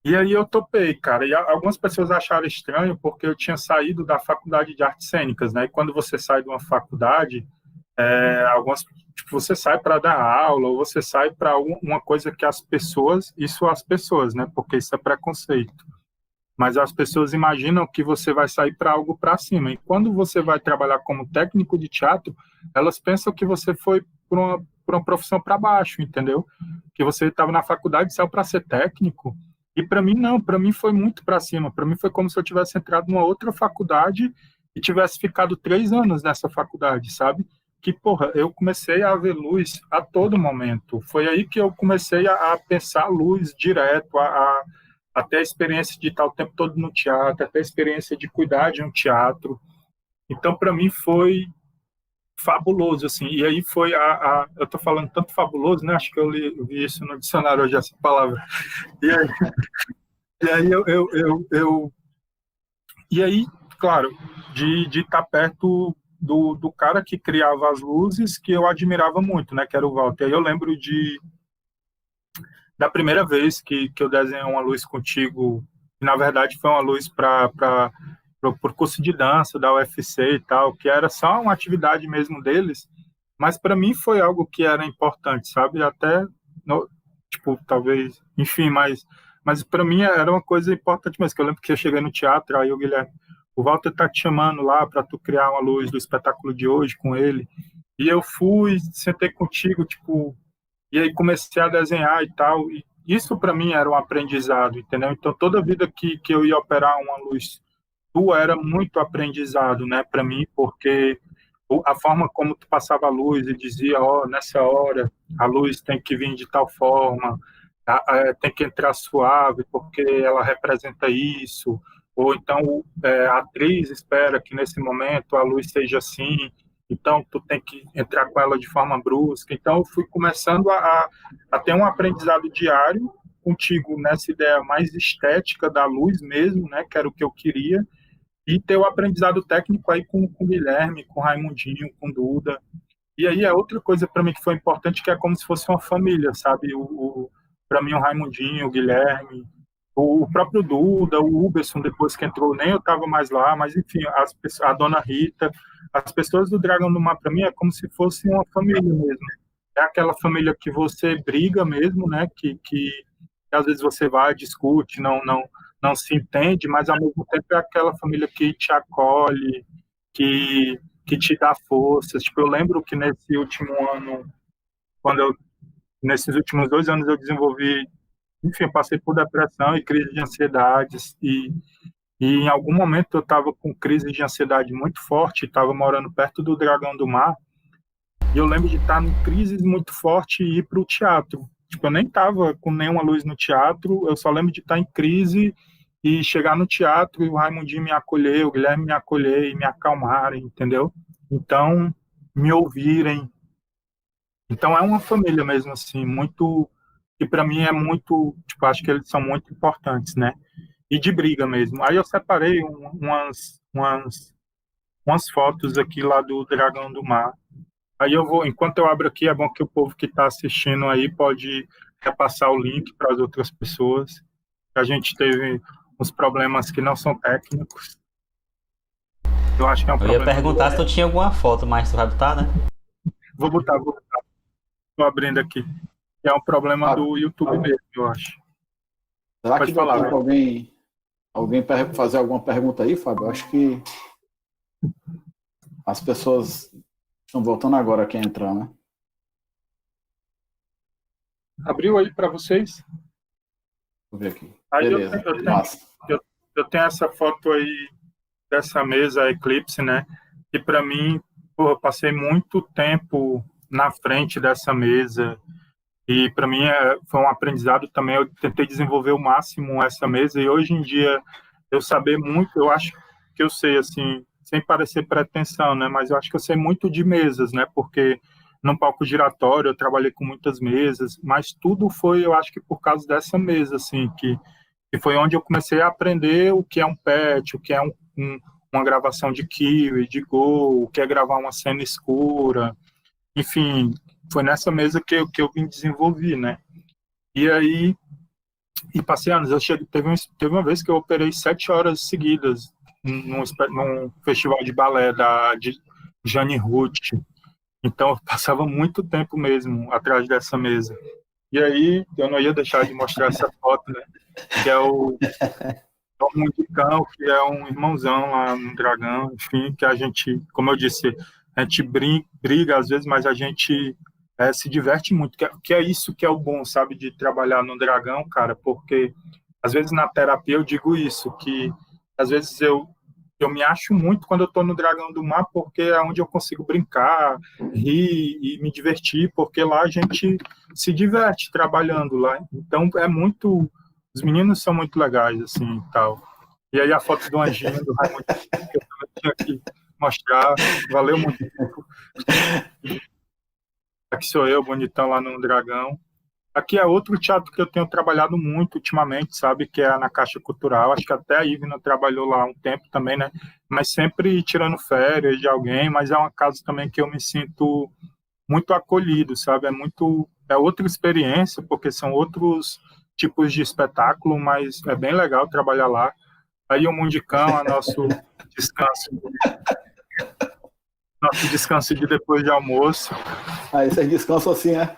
E aí eu topei, cara. E algumas pessoas acharam estranho porque eu tinha saído da faculdade de artes cênicas, né? E quando você sai de uma faculdade, algumas, tipo, você sai para dar aula ou você sai para uma coisa que as pessoas, né? Porque isso é preconceito. Mas as pessoas imaginam que você vai sair para algo para cima. E quando você vai trabalhar como técnico de teatro, elas pensam que você foi por uma profissão para baixo, entendeu? Que você estava na faculdade só para ser técnico. E para mim, não. Para mim foi muito para cima. Para mim foi como se eu tivesse entrado numa outra faculdade e tivesse ficado 3 anos nessa faculdade, sabe? Que, porra, eu comecei a ver luz a todo momento. Foi aí que eu comecei a pensar luz direto, até a experiência de estar o tempo todo no teatro, até a experiência de cuidar de um teatro. Então, para mim, foi fabuloso, assim. E aí foi eu tô falando tanto fabuloso, né? Acho que eu vi isso no dicionário hoje, essa palavra. E aí e aí, claro, de estar perto do cara que criava as luzes, que eu admirava muito, né? Que era o Walter. E aí eu lembro da primeira vez que eu desenhei uma luz contigo, que na verdade foi uma luz para o curso de dança da UFC e tal, que era só uma atividade mesmo deles, mas para mim foi algo que era importante, sabe? Até, tipo, talvez, enfim, mas para mim era uma coisa importante mesmo, que eu lembro que eu cheguei no teatro, aí o Guilherme, o Walter tá te chamando lá para tu criar uma luz do espetáculo de hoje com ele, e eu fui, sentei contigo, tipo, e aí comecei a desenhar e tal, e isso para mim era um aprendizado, entendeu? Então toda vida que eu ia operar uma luz tua era muito aprendizado, né, para mim, porque a forma como tu passava a luz e dizia, ó, nessa hora a luz tem que vir de tal forma, tem que entrar suave porque ela representa isso, ou então a atriz espera que nesse momento a luz seja assim, então tu tem que entrar com ela de forma brusca. Então eu fui começando a ter um aprendizado diário contigo nessa ideia mais estética da luz mesmo, né, que era o que eu queria, e ter o aprendizado técnico aí com o Guilherme, com o Raimundinho, com o Duda. E aí é outra coisa para mim que foi importante, que é como se fosse uma família, sabe? Para mim o Raimundinho, o Guilherme, o próprio Duda, o Uberson, depois que entrou, nem eu estava mais lá, mas enfim, a dona Rita, as pessoas do Dragão do Mar, para mim, é como se fosse uma família mesmo. É aquela família que você briga mesmo, né? Que às vezes você vai, discute, não se entende, mas ao mesmo tempo é aquela família que te acolhe, que te dá forças. Tipo, eu lembro que nesse último ano, nesses últimos 2 anos eu desenvolvi, enfim, eu passei por depressão e crise de ansiedades, e em algum momento eu estava com crise de ansiedade muito forte, estava morando perto do Dragão do Mar, e eu lembro de estar em crise muito forte e ir para o teatro. Tipo, eu nem estava com nenhuma luz no teatro, eu só lembro de estar em crise e chegar no teatro e o Raimundinho me acolher, o Guilherme me acolher e me acalmarem, entendeu? Então, me ouvirem. Então, é uma família mesmo, assim, muito... que para mim é muito... Tipo, acho que eles são muito importantes, né? E de briga mesmo. Aí eu separei umas fotos aqui lá do Dragão do Mar. Aí eu vou, enquanto eu abro aqui, é bom que o povo que está assistindo aí pode repassar o link para as outras pessoas. A gente teve uns problemas que não são técnicos. Eu acho que é um problema. Eu ia perguntar se tu tinha alguma foto, mas tu vai botar, né? Vou botar. Estou abrindo aqui. É um problema do YouTube mesmo, eu acho. Será Pode que dá falar, tempo alguém fazer alguma pergunta aí, Fábio? Eu acho que as pessoas estão voltando agora aqui a entrar, né? Abriu aí para vocês? Vou ver aqui. Aí Beleza. eu tenho essa foto aí dessa mesa Eclipse, né? E para mim, eu passei muito tempo na frente dessa mesa. E para mim foi um aprendizado também. Eu tentei desenvolver o máximo essa mesa. E hoje em dia, eu saber muito, eu acho que eu sei, assim, sem parecer pretensão, né? Mas eu acho que eu sei muito de mesas, né? Porque no palco giratório eu trabalhei com muitas mesas, mas tudo foi, eu acho que por causa dessa mesa, assim, que foi onde eu comecei a aprender o que é um patch, o que é uma gravação de kill, de gol, o que é gravar uma cena escura. Enfim, foi nessa mesa que eu me desenvolvi, né? E aí, E passei anos. Teve uma vez que eu operei 7 horas seguidas num festival de balé de Jane Ruth. Então eu passava muito tempo mesmo atrás dessa mesa. E aí eu não ia deixar de mostrar essa foto, né? Que é o Mundicão, que é um irmãozão lá no Dragão, enfim, que a gente, como eu disse, a gente briga às vezes, mas a gente se diverte muito, que é isso que é o bom, sabe, de trabalhar no Dragão, cara, porque às vezes na terapia eu digo isso, que às vezes eu me acho muito quando eu tô no Dragão do Mar, porque é onde eu consigo brincar, rir e me divertir, porque lá a gente se diverte trabalhando lá. Então é muito... Os meninos são muito legais, assim, e tal. E aí a foto do Anjinho, do Raimundo, que eu também tinha que mostrar. Valeu muito. Aqui sou eu, bonitão, lá no Dragão. Aqui é outro teatro que eu tenho trabalhado muito ultimamente, sabe? Que é na Caixa Cultural. Acho que até a Ivna trabalhou lá um tempo também, né? Mas sempre tirando férias de alguém. Mas é uma casa também que eu me sinto muito acolhido, sabe? É outra experiência, porque são outros tipos de espetáculo, mas é bem legal trabalhar lá. Aí o Mundicão é nosso descanso de depois de almoço. Aí vocês descansam assim, né?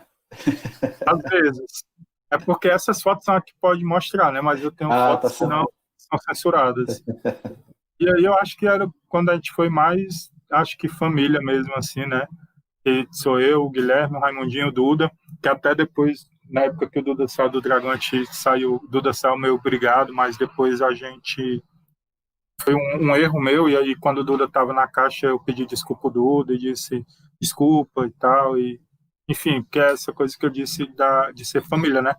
Às vezes. É porque essas fotos são as que pode mostrar, né? Mas eu tenho fotos que não são censuradas. E aí eu acho que era quando a gente foi mais, acho que família mesmo, assim, né? E sou eu, o Guilherme, o Raimundinho, o Duda, que até depois, na época que o Duda saiu do Dragão, a gente saiu, o Duda saiu meio brigado, mas depois a gente... Foi um erro meu, e aí quando o Duda estava na caixa, eu pedi desculpa ao Duda e disse desculpa e tal, e enfim, que é essa coisa que eu disse de ser família, né?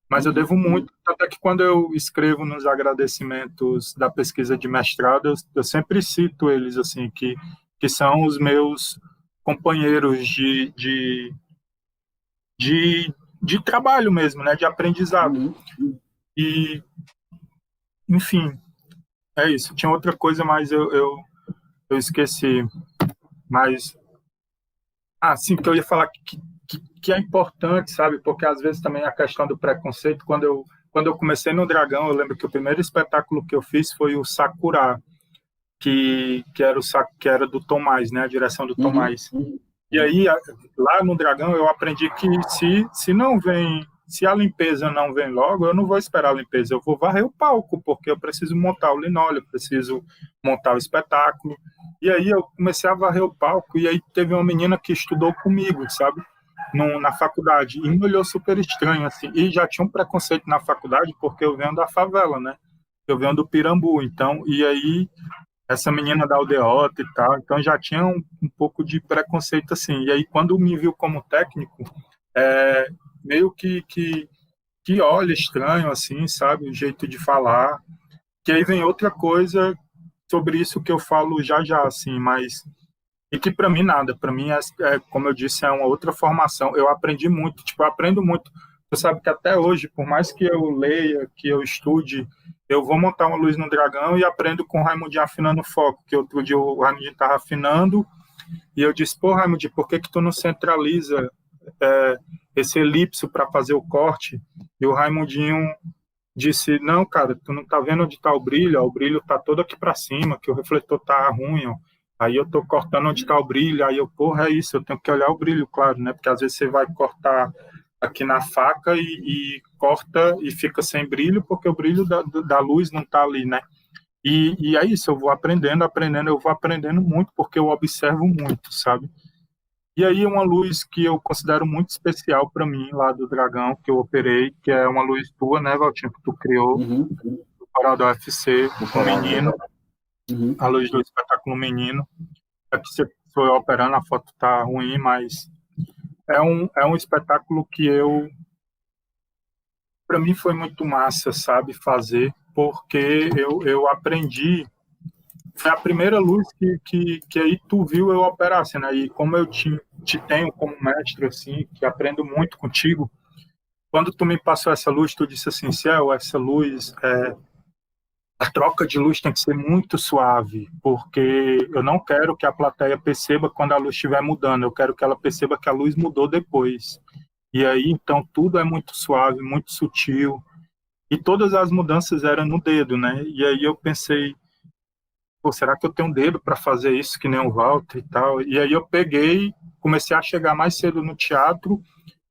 Mas eu devo muito, até que quando eu escrevo nos agradecimentos da pesquisa de mestrado, eu sempre cito eles, assim, que são os meus companheiros de trabalho mesmo, né? De aprendizado. E, enfim, é isso. Tinha outra coisa, mas eu esqueci. Mas, sim, que eu ia falar que é importante, sabe? Porque às vezes também a questão do preconceito, quando eu comecei no Dragão, eu lembro que o primeiro espetáculo que eu fiz foi o Sakura, que era do Tomás, né? A direção do Tomás. E aí, lá no Dragão, eu aprendi que se a limpeza não vem logo, eu não vou esperar a limpeza, eu vou varrer o palco, porque eu preciso montar o linóleo, eu preciso montar o espetáculo. E aí eu comecei a varrer o palco, e aí teve uma menina que estudou comigo, sabe? Na faculdade, e me olhou super estranho, assim, e já tinha um preconceito na faculdade, porque eu venho da favela, né? Eu venho do Pirambu, então, e aí essa menina da aldeota e tal, então já tinha um pouco de preconceito, assim, e aí quando me viu como técnico, meio que olha estranho, assim, sabe, o jeito de falar, que aí vem outra coisa sobre isso que eu falo já, assim, mas, e que para mim nada, para mim como eu disse, é uma outra formação, eu aprendi muito, tipo, eu aprendo muito, você sabe que até hoje, por mais que eu leia, que eu estude, eu vou montar uma luz no Dragão e aprendo com o Raimundinho afinando o foco, que outro dia o Raimundinho estava afinando, e eu disse, pô, Raimundinho, por que tu não centraliza esse elipso para fazer o corte? E o Raimundinho disse, não, cara, tu não tá vendo onde tá o brilho? Ó, o brilho tá todo aqui para cima, que o refletor tá ruim, ó. Aí eu tô cortando onde tá o brilho, aí eu, porra, é isso, eu tenho que olhar o brilho, claro, né? Porque às vezes você vai cortar aqui na faca e corta e fica sem brilho, porque o brilho da luz não tá ali, né? E é isso, eu vou aprendendo, eu vou aprendendo muito, porque eu observo muito, sabe? E aí uma luz que eu considero muito especial para mim, lá do Dragão, que eu operei, que é uma luz tua, né, Valtinho, que tu criou, do Coral da UFC, o Menino, a luz do espetáculo Menino. É que você foi operando, a foto tá ruim, mas é um espetáculo que para mim foi muito massa, sabe, fazer, porque eu aprendi. Foi a primeira luz que aí tu viu eu operar, assim, né? E como eu te tenho como mestre, assim, que aprendo muito contigo, quando tu me passou essa luz, tu disse assim, Ciel, essa luz, a troca de luz tem que ser muito suave, porque eu não quero que a plateia perceba quando a luz estiver mudando, eu quero que ela perceba que a luz mudou depois. E aí, então, tudo é muito suave, muito sutil, E todas as mudanças eram no dedo, né? E aí eu pensei, pô, será que eu tenho um dedo para fazer isso que nem o Walter e tal? E aí eu peguei, comecei a chegar mais cedo no teatro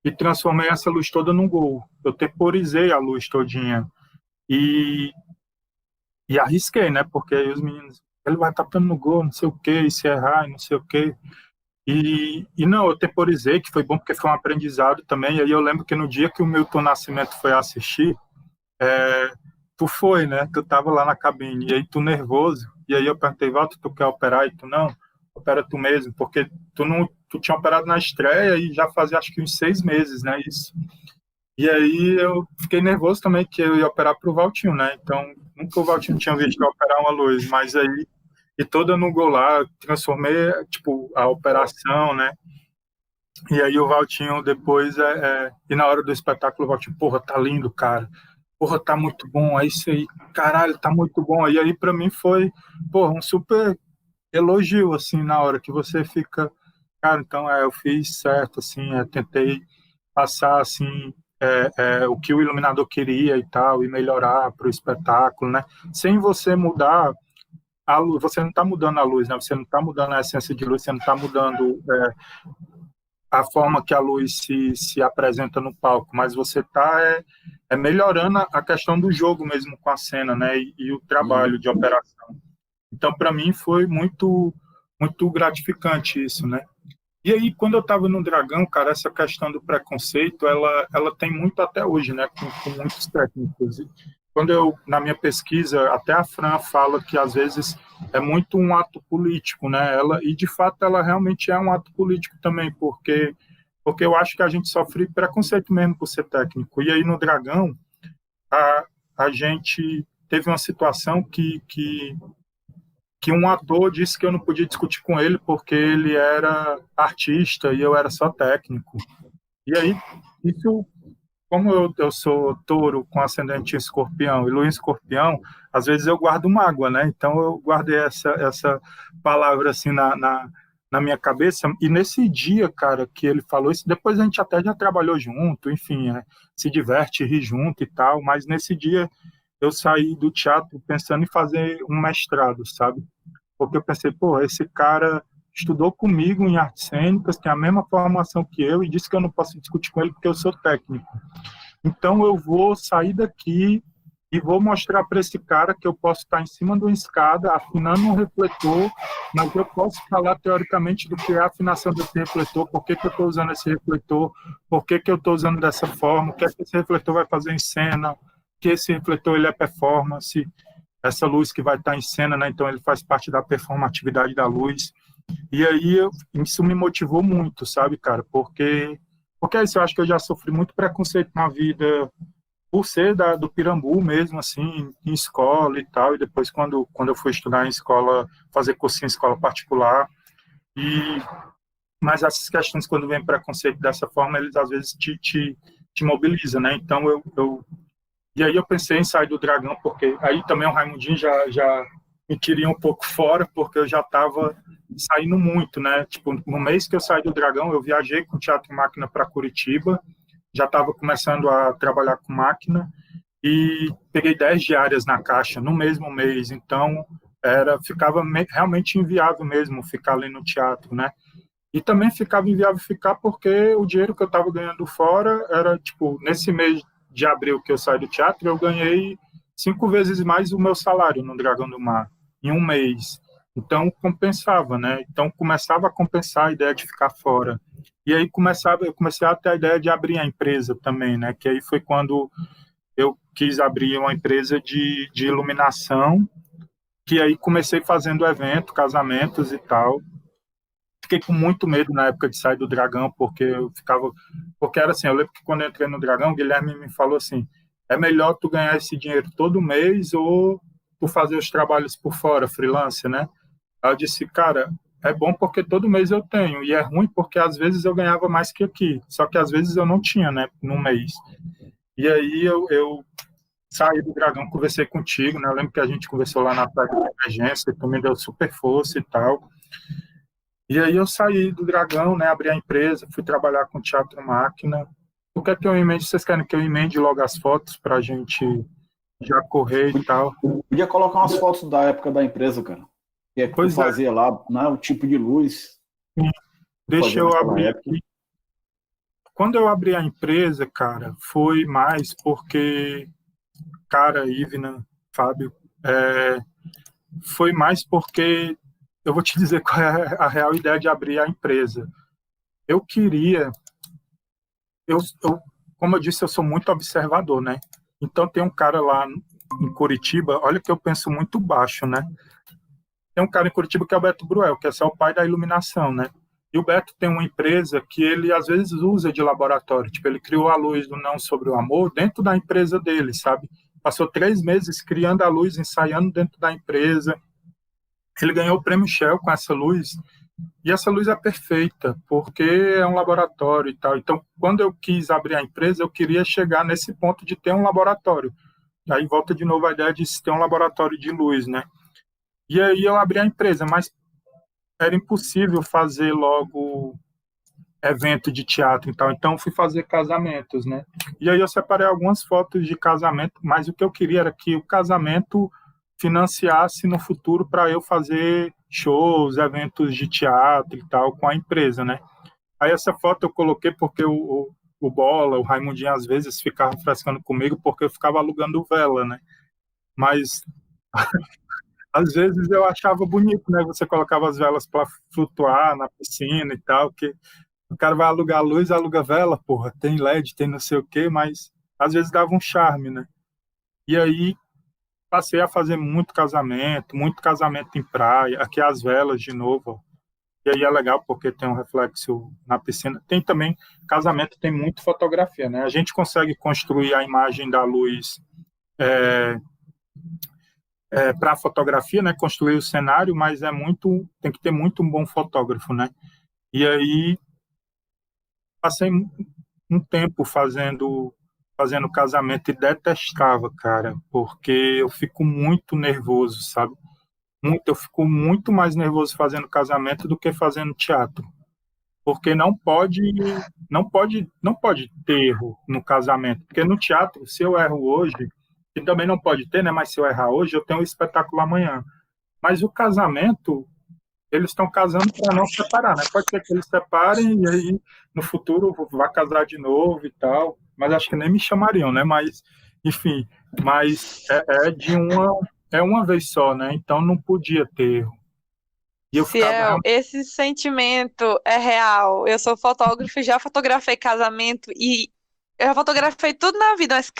e transformei essa luz toda num gol. Eu temporizei a luz todinha e, e arrisquei, né? Porque aí os meninos, ele vai tapando no gol, não sei o quê, e se errar, não sei o quê. E não, eu temporizei, que foi bom porque foi um aprendizado também. E aí eu lembro que no dia que o Milton Nascimento foi assistir, tu foi, né? Tu tava lá na cabine, e aí tu nervoso, e aí eu perguntei, Walter, tu quer operar? E tu, não, opera tu mesmo, porque tu tinha operado na estreia e já fazia acho que uns 6 meses, né, isso. E aí eu fiquei nervoso também, que eu ia operar pro Valtinho, né, então nunca o Valtinho tinha visto eu operar uma luz, mas aí, e toda no gol lá, transformei, tipo, a operação, né, e aí o Valtinho depois, e na hora do espetáculo o Valtinho, porra, tá lindo, cara, porra, tá muito bom, é isso aí, caralho, tá muito bom. E aí para mim foi, porra, um super elogio, assim, na hora que você fica, cara, então eu fiz certo, assim, tentei passar, assim, o que o iluminador queria e tal, e melhorar para o espetáculo, né? Sem você mudar a luz, você não está mudando a luz, né? Você não está mudando a essência de luz, você não está mudando a forma que a luz se apresenta no palco, mas você está melhorando a questão do jogo mesmo com a cena, né? E o trabalho de operação. Então, para mim, foi muito, muito gratificante isso, né? E aí, quando eu estava no Dragão, cara, essa questão do preconceito, ela tem muito até hoje, né? Com muitos técnicos. Quando eu, na minha pesquisa, até a Fran fala que, às vezes, é muito um ato político, né? E, de fato, ela realmente é um ato político também, porque eu acho que a gente sofre preconceito mesmo por ser técnico. E aí, no Dragão, a gente teve uma situação que um ator disse que eu não podia discutir com ele porque ele era artista e eu era só técnico. E aí, isso, como eu sou touro com ascendente em escorpião e lua em escorpião, às vezes eu guardo mágoa, né? Então eu guardei essa palavra assim na minha cabeça. E nesse dia, cara, que ele falou isso, depois a gente até já trabalhou junto, enfim, se diverte, ri junto e tal, mas nesse dia eu saí do teatro pensando em fazer um mestrado, sabe? Porque eu pensei, pô, esse cara estudou comigo em artes cênicas, tem a mesma formação que eu, e disse que eu não posso discutir com ele porque eu sou técnico. Então eu vou sair daqui e vou mostrar para esse cara que eu posso estar em cima de uma escada, afinando um refletor, mas eu posso falar teoricamente do que é a afinação desse refletor, por que eu estou usando esse refletor, por que eu estou usando dessa forma, o que esse refletor vai fazer em cena, que esse refletor ele é performance, essa luz que vai estar em cena, né? Então ele faz parte da performatividade da luz. E aí isso me motivou muito, sabe, cara? Porque é isso, eu acho que eu já sofri muito preconceito na vida por ser do Pirambu mesmo, assim, em escola e tal, e depois quando eu fui estudar em escola, fazer cursinho em escola particular, mas essas questões, quando vem preconceito dessa forma, eles às vezes te mobilizam, né? Então e aí eu pensei em sair do Dragão, porque aí também o Raimundinho já me queria um pouco fora, porque eu já estava saindo muito, né? Tipo, no mês que eu saí do Dragão, eu viajei com Teatro Máquina para Curitiba, já estava começando a trabalhar com máquina, e peguei 10 diárias na Caixa no mesmo mês, então ficava realmente inviável mesmo ficar ali no teatro, né? E também ficava inviável ficar porque o dinheiro que eu estava ganhando fora era, tipo, nesse mês de abril que eu saí do teatro, eu ganhei 5 vezes mais o meu salário no Dragão do Mar, em um mês. Então, compensava, né? Então, começava a compensar a ideia de ficar fora. E aí eu comecei a ter a ideia de abrir a empresa também, né? Que aí foi quando eu quis abrir uma empresa de iluminação, que aí comecei fazendo evento, casamentos e tal. Fiquei com muito medo na época de sair do Dragão, porque era assim, eu lembro que quando eu entrei no Dragão, o Guilherme me falou assim, é melhor tu ganhar esse dinheiro todo mês ou tu fazer os trabalhos por fora, freelance, né? Aí eu disse, cara, é bom porque todo mês eu tenho, e é ruim porque às vezes eu ganhava mais que aqui, só que às vezes eu não tinha, né, no mês. E aí eu saí do Dragão, conversei contigo, né, eu lembro que a gente conversou lá na praia de emergência, tu me deu super força e tal. E aí eu saí do Dragão, né, abri a empresa, fui trabalhar com Teatro Máquina, O que é que eu emende? Vocês querem que eu emende logo as fotos para a gente já correr e tal? Podia colocar umas fotos da época da empresa, cara. O que é que tu Pois é, fazia lá, né? O tipo de luz que tu deixa fazia eu naquela abrir época. aqui. Quando eu abri a empresa, cara, foi mais porque, cara, Ivna, Fábio, foi mais porque eu vou te dizer qual é a real ideia de abrir a empresa. Eu queria, como eu disse, eu sou muito observador, né? Então tem um cara lá em Curitiba, olha que eu penso muito baixo, né? Tem um cara em Curitiba que é o Beto Bruel, que é só o pai da iluminação, né? E o Beto tem uma empresa que ele às vezes usa de laboratório, tipo, ele criou a luz do Não Sobre o Amor dentro da empresa dele, sabe? Passou 3 meses criando a luz, ensaiando dentro da empresa. Ele ganhou o prêmio Shell com essa luz, e essa luz é perfeita, porque é um laboratório e tal. Então, quando eu quis abrir a empresa, eu queria chegar nesse ponto de ter um laboratório. Aí volta de novo a ideia de ter um laboratório de luz, né? E aí eu abri a empresa, mas era impossível fazer logo evento de teatro e tal. Então, fui fazer casamentos, né? E aí eu separei algumas fotos de casamento, mas o que eu queria era que o casamento financiasse no futuro para eu fazer shows, eventos de teatro e tal com a empresa, né? Aí essa foto eu coloquei porque o Bola, o Raimundinho, às vezes ficava frescando comigo porque eu ficava alugando vela, né? Mas às vezes eu achava bonito, né? Você colocava as velas para flutuar na piscina e tal, que o cara vai alugar luz, aluga vela, porra, tem LED, tem não sei o quê, mas às vezes dava um charme, né? E aí passei a fazer muito casamento em praia, aqui as velas de novo, ó. E aí é legal porque tem um reflexo na piscina. Tem também, casamento tem muito fotografia, né? A gente consegue construir a imagem da luz para fotografia, né? Construir o cenário, mas tem que ter muito um bom fotógrafo, né? E aí passei um tempo fazendo casamento e detestava, cara, porque eu fico muito nervoso, sabe? Eu fico muito mais nervoso fazendo casamento do que fazendo teatro, porque não pode ter erro no casamento, porque no teatro, se eu erro hoje, e também não pode ter, né? Mas se eu errar hoje, eu tenho um espetáculo amanhã. Mas o casamento, eles estão casando para não separar, né? Pode ser que eles separem e aí no futuro vá casar de novo e tal, mas acho que nem me chamariam, né? Mas, enfim, é uma vez só, né? Então não podia ter erro. E eu ficava Ciel, esse sentimento é real. Eu sou fotógrafo e já fotografei casamento e eu já fotografei tudo na vida, mas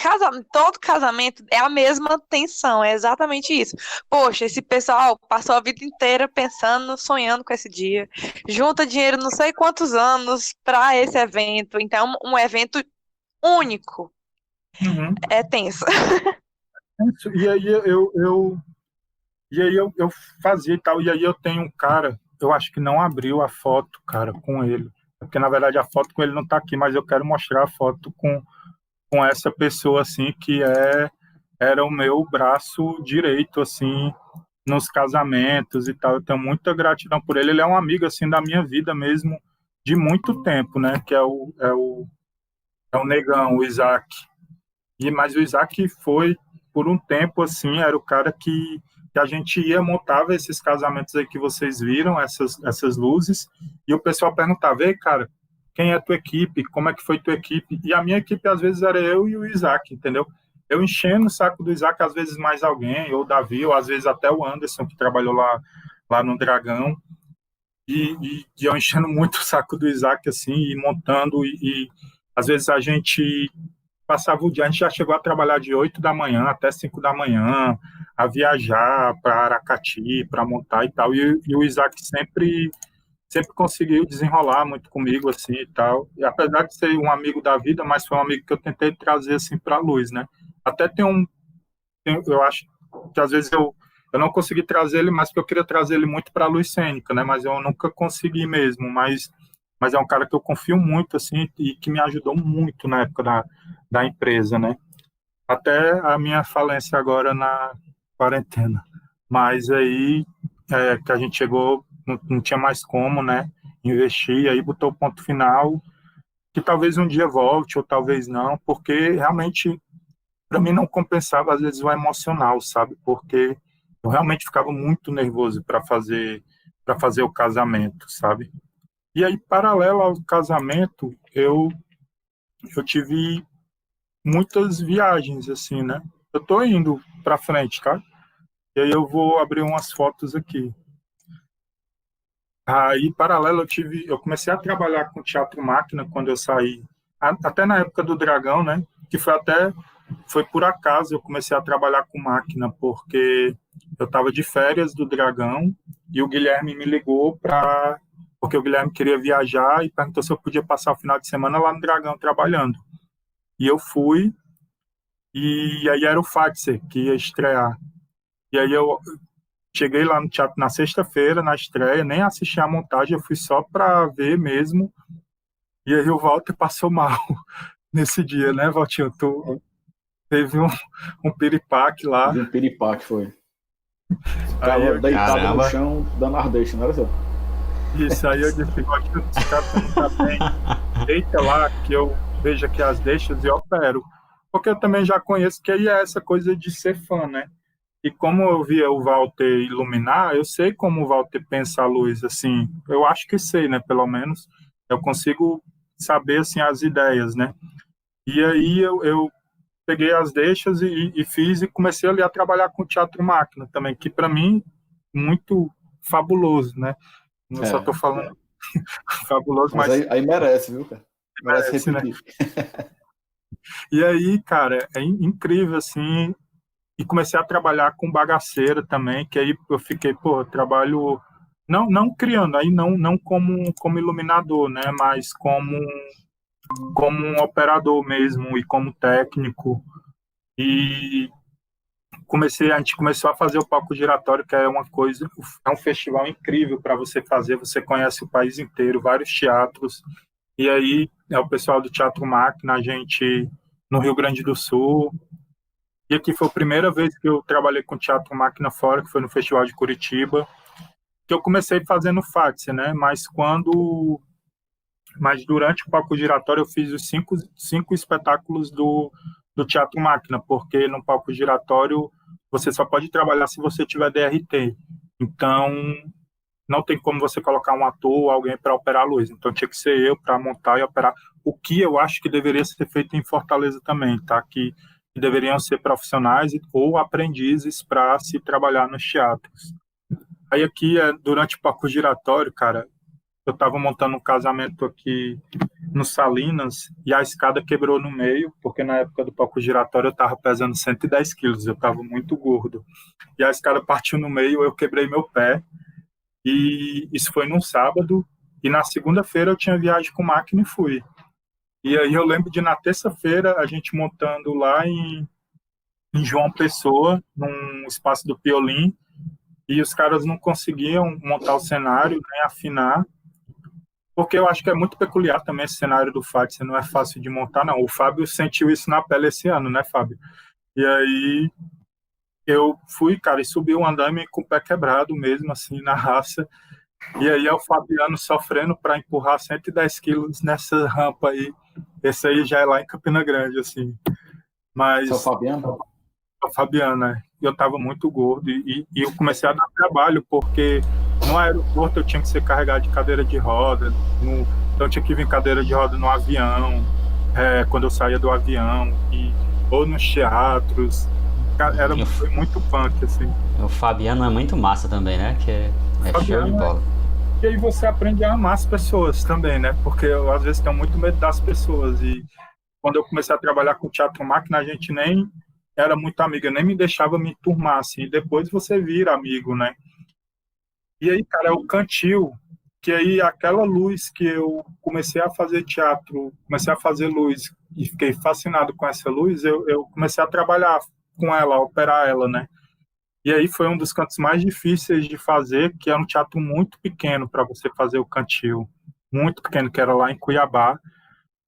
todo casamento é a mesma tensão, é exatamente isso. Poxa, esse pessoal passou a vida inteira pensando, sonhando com esse dia, junta dinheiro não sei quantos anos para esse evento, então um evento único. Uhum. É tenso. E aí eu fazia e tal, e aí eu tenho um cara, eu acho que não abriu a foto, cara, com ele. Porque, na verdade, a foto com ele não tá aqui, mas eu quero mostrar a foto com essa pessoa, assim, era o meu braço direito, assim, nos casamentos e tal. Eu tenho muita gratidão por ele. Ele é um amigo, assim, da minha vida mesmo, de muito tempo, né? Que é o Negão, o Isaac. Mas o Isaac foi, por um tempo, assim, era o cara que a gente ia, montava esses casamentos aí que vocês viram, essas luzes, e o pessoal perguntava: ei, cara, quem é a tua equipe? Como é que foi tua equipe? E a minha equipe, às vezes, era eu e o Isaac, entendeu? Eu enchendo o saco do Isaac, às vezes mais alguém, ou o Davi, ou às vezes até o Anderson, que trabalhou lá no Dragão, e eu enchendo muito o saco do Isaac, assim, e montando, e às vezes a gente passava o dia, a gente já chegou a trabalhar de 8 da manhã até 5 da manhã, a viajar para Aracati, para montar e tal, e o Isaac sempre conseguiu desenrolar muito comigo, assim, e tal, e apesar de ser um amigo da vida, mas foi um amigo que eu tentei trazer, assim, para a luz, né, até eu acho que às vezes eu não consegui trazer ele, mas porque eu queria trazer ele muito para a luz cênica, né, mas eu nunca consegui mesmo, mas é um cara que eu confio muito, assim, e que me ajudou muito na época da empresa, né? Até a minha falência agora na quarentena. Mas aí que a gente chegou, não tinha mais como, né? Investir, aí botou o ponto final que talvez um dia volte ou talvez não, porque realmente para mim não compensava às vezes o emocional, sabe? Porque eu realmente ficava muito nervoso para fazer o casamento, sabe? E aí, paralelo ao casamento, eu tive muitas viagens assim, né? Eu tô indo para frente, tá? E aí eu vou abrir umas fotos aqui. Aí, paralelo, eu comecei a trabalhar com teatro máquina quando eu saí, até na época do Dragão, né? Que foi por acaso eu comecei a trabalhar com máquina, porque eu estava de férias do Dragão e o Guilherme me ligou porque o Guilherme queria viajar e perguntou se eu podia passar o final de semana lá no Dragão trabalhando. E eu fui, e aí era o Fatser que ia estrear. E aí eu cheguei lá no teatro na sexta-feira, na estreia, nem assisti a montagem, eu fui só para ver mesmo. E aí o Walter passou mal nesse dia, né, Valtinho? Teve um piripaque lá. De um piripaque, foi. Aí Ficava eu, deitado no Caramba. chão, dando ardente, não era só? isso, aí eu disse, Valtinho, esse cara não tá bem. Deita lá, que eu vejo aqui as deixas e opero. Porque eu também já conheço que aí é essa coisa de ser fã, né? E como eu via o Walter iluminar, eu sei como o Walter pensa a luz, assim, eu acho que sei, né, pelo menos, eu consigo saber, assim, as ideias, né? E aí eu peguei as deixas e fiz e comecei ali a trabalhar com teatro máquina também, que para mim, muito fabuloso, né? Eu só estou É, falando fabuloso, mas mas aí merece, viu, cara? Merece merece, né? repetir. E aí, cara, é incrível, assim, e comecei a trabalhar com bagaceira também, que aí eu fiquei, pô, eu trabalho não criando, aí não como iluminador, né, mas como um operador mesmo e como técnico. E a gente começou a fazer o palco giratório, que é uma coisa, é um festival incrível para você fazer, você conhece o país inteiro, vários teatros. E aí é o pessoal do Teatro Máquina, a gente no Rio Grande do Sul. E aqui foi a primeira vez que eu trabalhei com teatro máquina fora, que foi no Festival de Curitiba, que eu comecei fazendo fax, né? Mas durante o palco giratório eu fiz os cinco espetáculos do teatro máquina, porque no palco giratório você só pode trabalhar se você tiver DRT. Então não tem como você colocar um ator ou alguém para operar a luz. Então tinha que ser eu para montar e operar. O que eu acho que deveria ser feito em Fortaleza também, tá? Que deveriam ser profissionais ou aprendizes para se trabalhar nos teatros. Aí aqui, durante o palco giratório, cara, eu estava montando um casamento aqui no Salinas e a escada quebrou no meio, porque na época do palco giratório eu estava pesando 110 quilos, eu estava muito gordo. E a escada partiu no meio, eu quebrei meu pé. E isso foi num sábado, e na segunda-feira eu tinha viagem com máquina e fui. E aí eu lembro de na terça-feira a gente montando lá em João Pessoa, num espaço do Piolim, e os caras não conseguiam montar o cenário, nem afinar, porque eu acho que é muito peculiar também esse cenário do Fábio, não é fácil de montar, não. O Fábio sentiu isso na pele esse ano, né, Fábio? E aí eu fui, cara, e subi o andaime com o pé quebrado mesmo, assim, na raça. E aí é o Fabiano sofrendo para empurrar 110 quilos nessa rampa aí. Esse aí já é lá em Campina Grande, assim. Seu Mas Fabiano? o Fabiano, né? Eu estava muito gordo e eu comecei a dar trabalho, porque no aeroporto eu tinha que ser carregado de cadeira de roda, então eu tinha que vir cadeira de roda no avião, quando eu saía do avião, ou nos teatros. Foi muito punk, assim. O Fabiano é muito massa também, né? Que é show de bola. E aí você aprende a amar as pessoas também, né? Porque eu, às vezes, tenho muito medo das pessoas. E quando eu comecei a trabalhar com teatro máquina, a gente nem era muito amiga, nem me deixava me enturmar, assim. E depois você vira amigo, né? E aí, cara, é o cantil, que aí aquela luz que eu comecei a fazer teatro, comecei a fazer luz e fiquei fascinado com essa luz, eu comecei a trabalhar com ela, a operar ela, né? E aí foi um dos cantos mais difíceis de fazer, que é um teatro muito pequeno para você fazer o cantil, muito pequeno, que era lá em Cuiabá,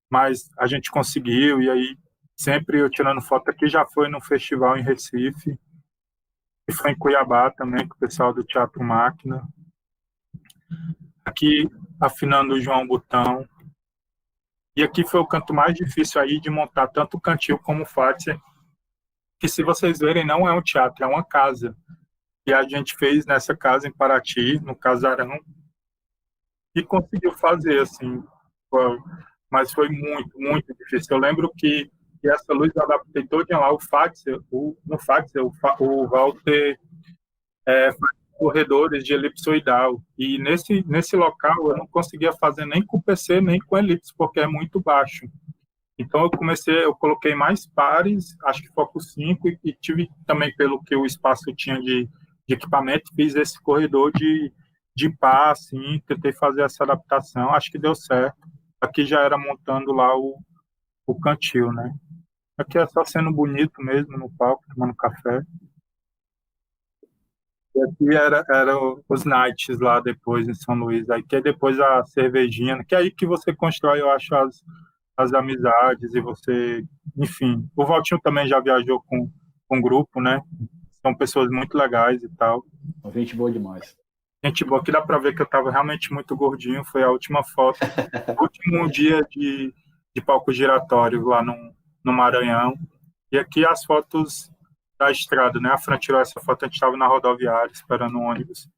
mas a gente conseguiu, e aí sempre eu tirando foto aqui, já foi no festival em Recife, e foi em Cuiabá também, com o pessoal do Teatro Máquina. Aqui, afinando o João Botão. E aqui foi o canto mais difícil aí de montar tanto o cantil como o Fátia, que se vocês verem não é um teatro, é uma casa. E a gente fez nessa casa em Paraty, no Casarão, e conseguiu fazer, assim, mas foi muito, muito difícil. Eu lembro que essa luz eu adaptei todinha lá, no Fátia, o Walter faz corredores de elipsoidal, e nesse local eu não conseguia fazer nem com PC, nem com elipse, porque é muito baixo. Então eu coloquei mais pares, acho que foco 5, e tive também, pelo que o espaço tinha de equipamento, fiz esse corredor de par, assim, tentei fazer essa adaptação, acho que deu certo. Aqui já era montando lá o cantil, né? Aqui é só sendo bonito mesmo no palco, tomando café. E aqui era os nights lá depois em São Luís, aí que é depois a cervejinha, que é aí que você constrói, eu acho, as amizades e você, enfim. O Valtinho também já viajou com um grupo, né? São pessoas muito legais e tal. Gente boa demais. Gente boa, aqui dá pra ver que eu tava realmente muito gordinho, foi a última foto, o último dia de palco giratório lá no Maranhão. E aqui as fotos da estrada, né? A Fran tirou essa foto, a gente estava na rodoviária esperando um ônibus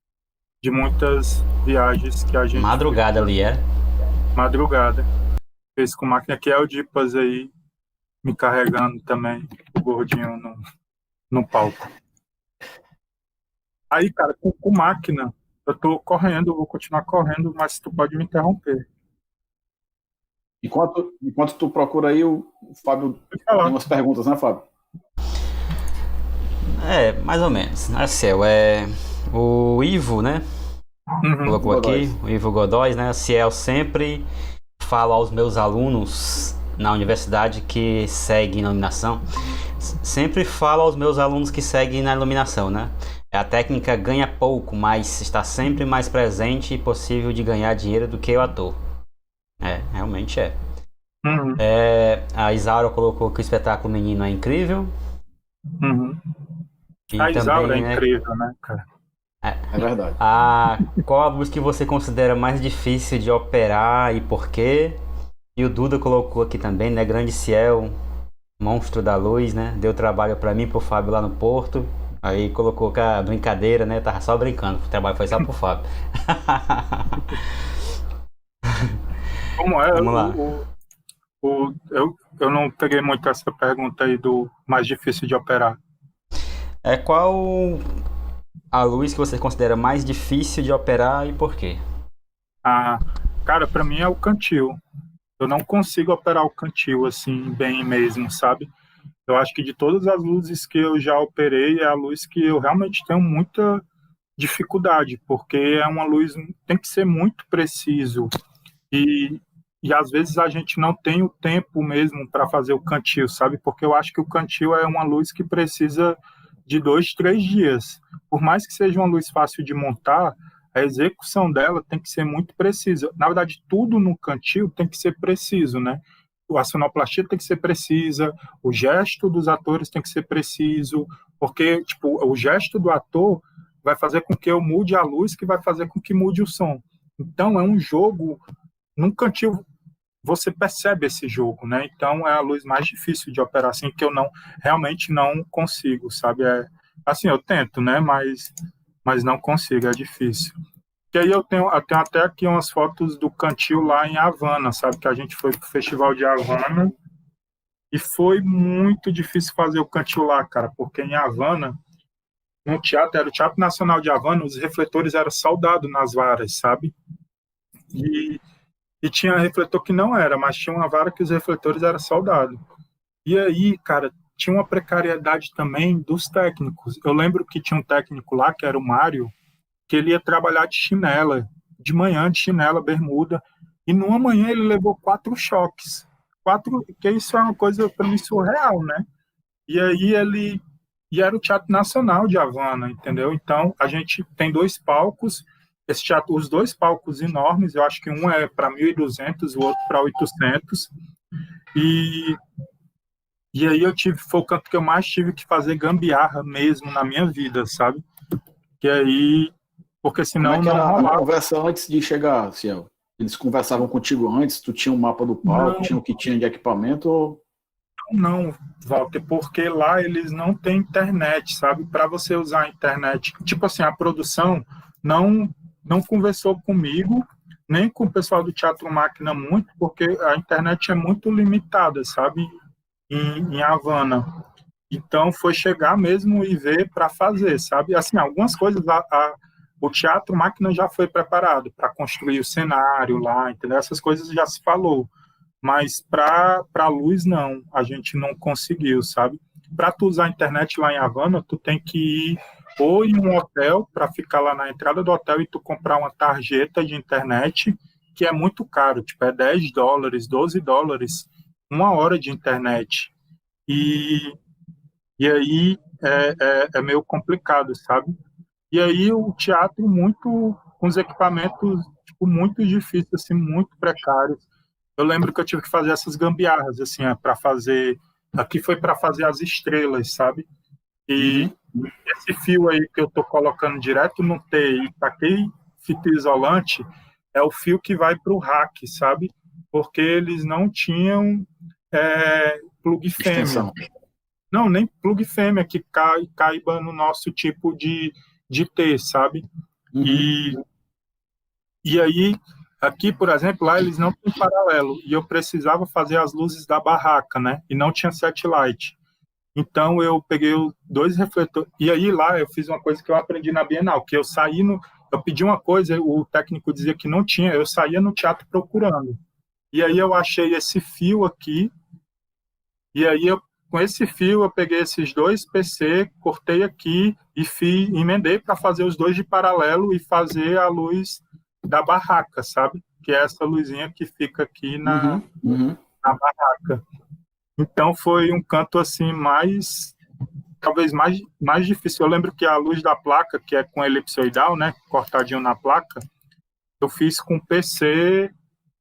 de muitas viagens que a gente Madrugada ali, é? Madrugada. Fez com máquina, aqui é o Dipas aí me carregando também, o gordinho no palco. Aí, cara, com máquina, eu tô correndo, eu vou continuar correndo, mas tu pode me interromper. Enquanto tu procura aí, o Fábio tem umas perguntas, né, Fábio? Mais ou menos. Ciel, o Ivo, né? Colocou aqui, o Ivo Godóis, né? Ciel, sempre falo aos meus alunos na universidade que seguem iluminação, sempre falo aos meus alunos que seguem na iluminação, né? A técnica ganha pouco, mas está sempre mais presente e possível de ganhar dinheiro do que o ator. Realmente é. A Isaura colocou que o espetáculo Menino é incrível. E a Isaura também, é incrível, né, cara? É verdade. Qual a luz que você considera mais difícil de operar e por quê? E o Duda colocou aqui também, né? Grande Ciel, monstro da luz, né? Deu trabalho pra mim e pro Fábio lá no Porto. Aí colocou que a brincadeira, né? Tava só brincando, o trabalho foi só pro Fábio. Como é? Vamos lá. Eu não peguei muito essa pergunta aí do mais difícil de operar. Qual a luz que você considera mais difícil de operar e por quê? Cara, pra mim é o cantil. Eu não consigo operar o cantil assim, bem mesmo, sabe? Eu acho que de todas as luzes que eu já operei, é a luz que eu realmente tenho muita dificuldade, porque é uma luz, tem que ser muito preciso. E às vezes a gente não tem o tempo mesmo para fazer o cantil, sabe? Porque eu acho que o cantil é uma luz que precisa de 2, 3 dias. Por mais que seja uma luz fácil de montar, a execução dela tem que ser muito precisa. Na verdade, tudo no cantil tem que ser preciso, né? A sonoplastia tem que ser precisa, o gesto dos atores tem que ser preciso, porque tipo, o gesto do ator vai fazer com que eu mude a luz, que vai fazer com que mude o som. Então, é um jogo, num cantil você percebe esse jogo, né? Então, é a luz mais difícil de operar, assim, que eu realmente não consigo, sabe? Assim, eu tento, né? Mas não consigo, é difícil. E aí eu tenho até aqui umas fotos do cantil lá em Havana, sabe? Que a gente foi pro Festival de Havana e foi muito difícil fazer o cantil lá, cara, porque em Havana, no teatro, era o Teatro Nacional de Havana, os refletores eram soldados nas varas, sabe? E tinha refletor que não era, mas tinha uma vara que os refletores eram soldados. E aí, cara, tinha uma precariedade também dos técnicos. Eu lembro que tinha um técnico lá, que era o Mário, que ele ia trabalhar de chinela, de manhã de chinela, bermuda, e numa manhã ele levou 4 choques. 4, que isso é uma coisa para mim surreal, né? E aí e era o Teatro Nacional de Havana, entendeu? Então, a gente tem 2 palcos, esse teatro, os 2 palcos enormes, eu acho que um é para 1.200, o outro para 800, e aí foi o canto que eu mais tive que fazer gambiarra mesmo na minha vida, sabe? Que aí, porque senão Como é que era não rolava. a conversa antes de chegar, Ciel? Eles conversavam contigo antes, tu tinha um mapa do palco, Não, tinha o que tinha de equipamento, ou... não, Walter, porque lá eles não têm internet, sabe? Para você usar a internet, tipo assim, a produção não não conversou comigo, nem com o pessoal do Teatro Máquina muito, porque a internet é muito limitada, sabe? Em Havana. Então foi chegar mesmo e ver para fazer, sabe? Assim, algumas coisas o Teatro Máquina já foi preparado para construir o cenário lá, entendeu? Essas coisas já se falou, mas para luz não, a gente não conseguiu, sabe? Para tu usar a internet lá em Havana, tu tem que ir ou em um hotel para ficar lá na entrada do hotel e tu comprar uma tarjeta de internet que é muito caro, tipo é $10, $12 uma hora de internet. E e aí é meio complicado, sabe? E aí o teatro muito com os equipamentos tipo, muito difíceis, assim, muito precários. Eu lembro que eu tive que fazer essas gambiarras, assim, para fazer. Aqui foi para fazer as estrelas, sabe? E Uhum. esse fio aí que eu tô colocando direto no T e taquei fita isolante é o fio que vai para o rack, sabe? Porque eles não tinham plug fêmea. Extensão. Não, nem plug fêmea que caiba no nosso tipo de T, sabe? Uhum. E, e aí, aqui, por exemplo, lá eles não têm paralelo. E eu precisava fazer as luzes da barraca, né? E não tinha satellite. Então eu peguei dois refletores. E aí lá eu fiz uma coisa que eu aprendi na Bienal, que eu saí no. Eu pedi uma coisa, o técnico dizia que não tinha, eu saía no teatro procurando. E aí eu achei esse fio aqui, e aí com esse fio eu peguei esses dois PC, cortei aqui e emendei para fazer os dois de paralelo e fazer a luz da barraca, sabe? Que é essa luzinha que fica aqui Uhum. Uhum. na barraca. Então foi um canto assim talvez mais difícil. Eu lembro que a luz da placa, que é com elipsoidal, né, cortadinho na placa, eu fiz com PC,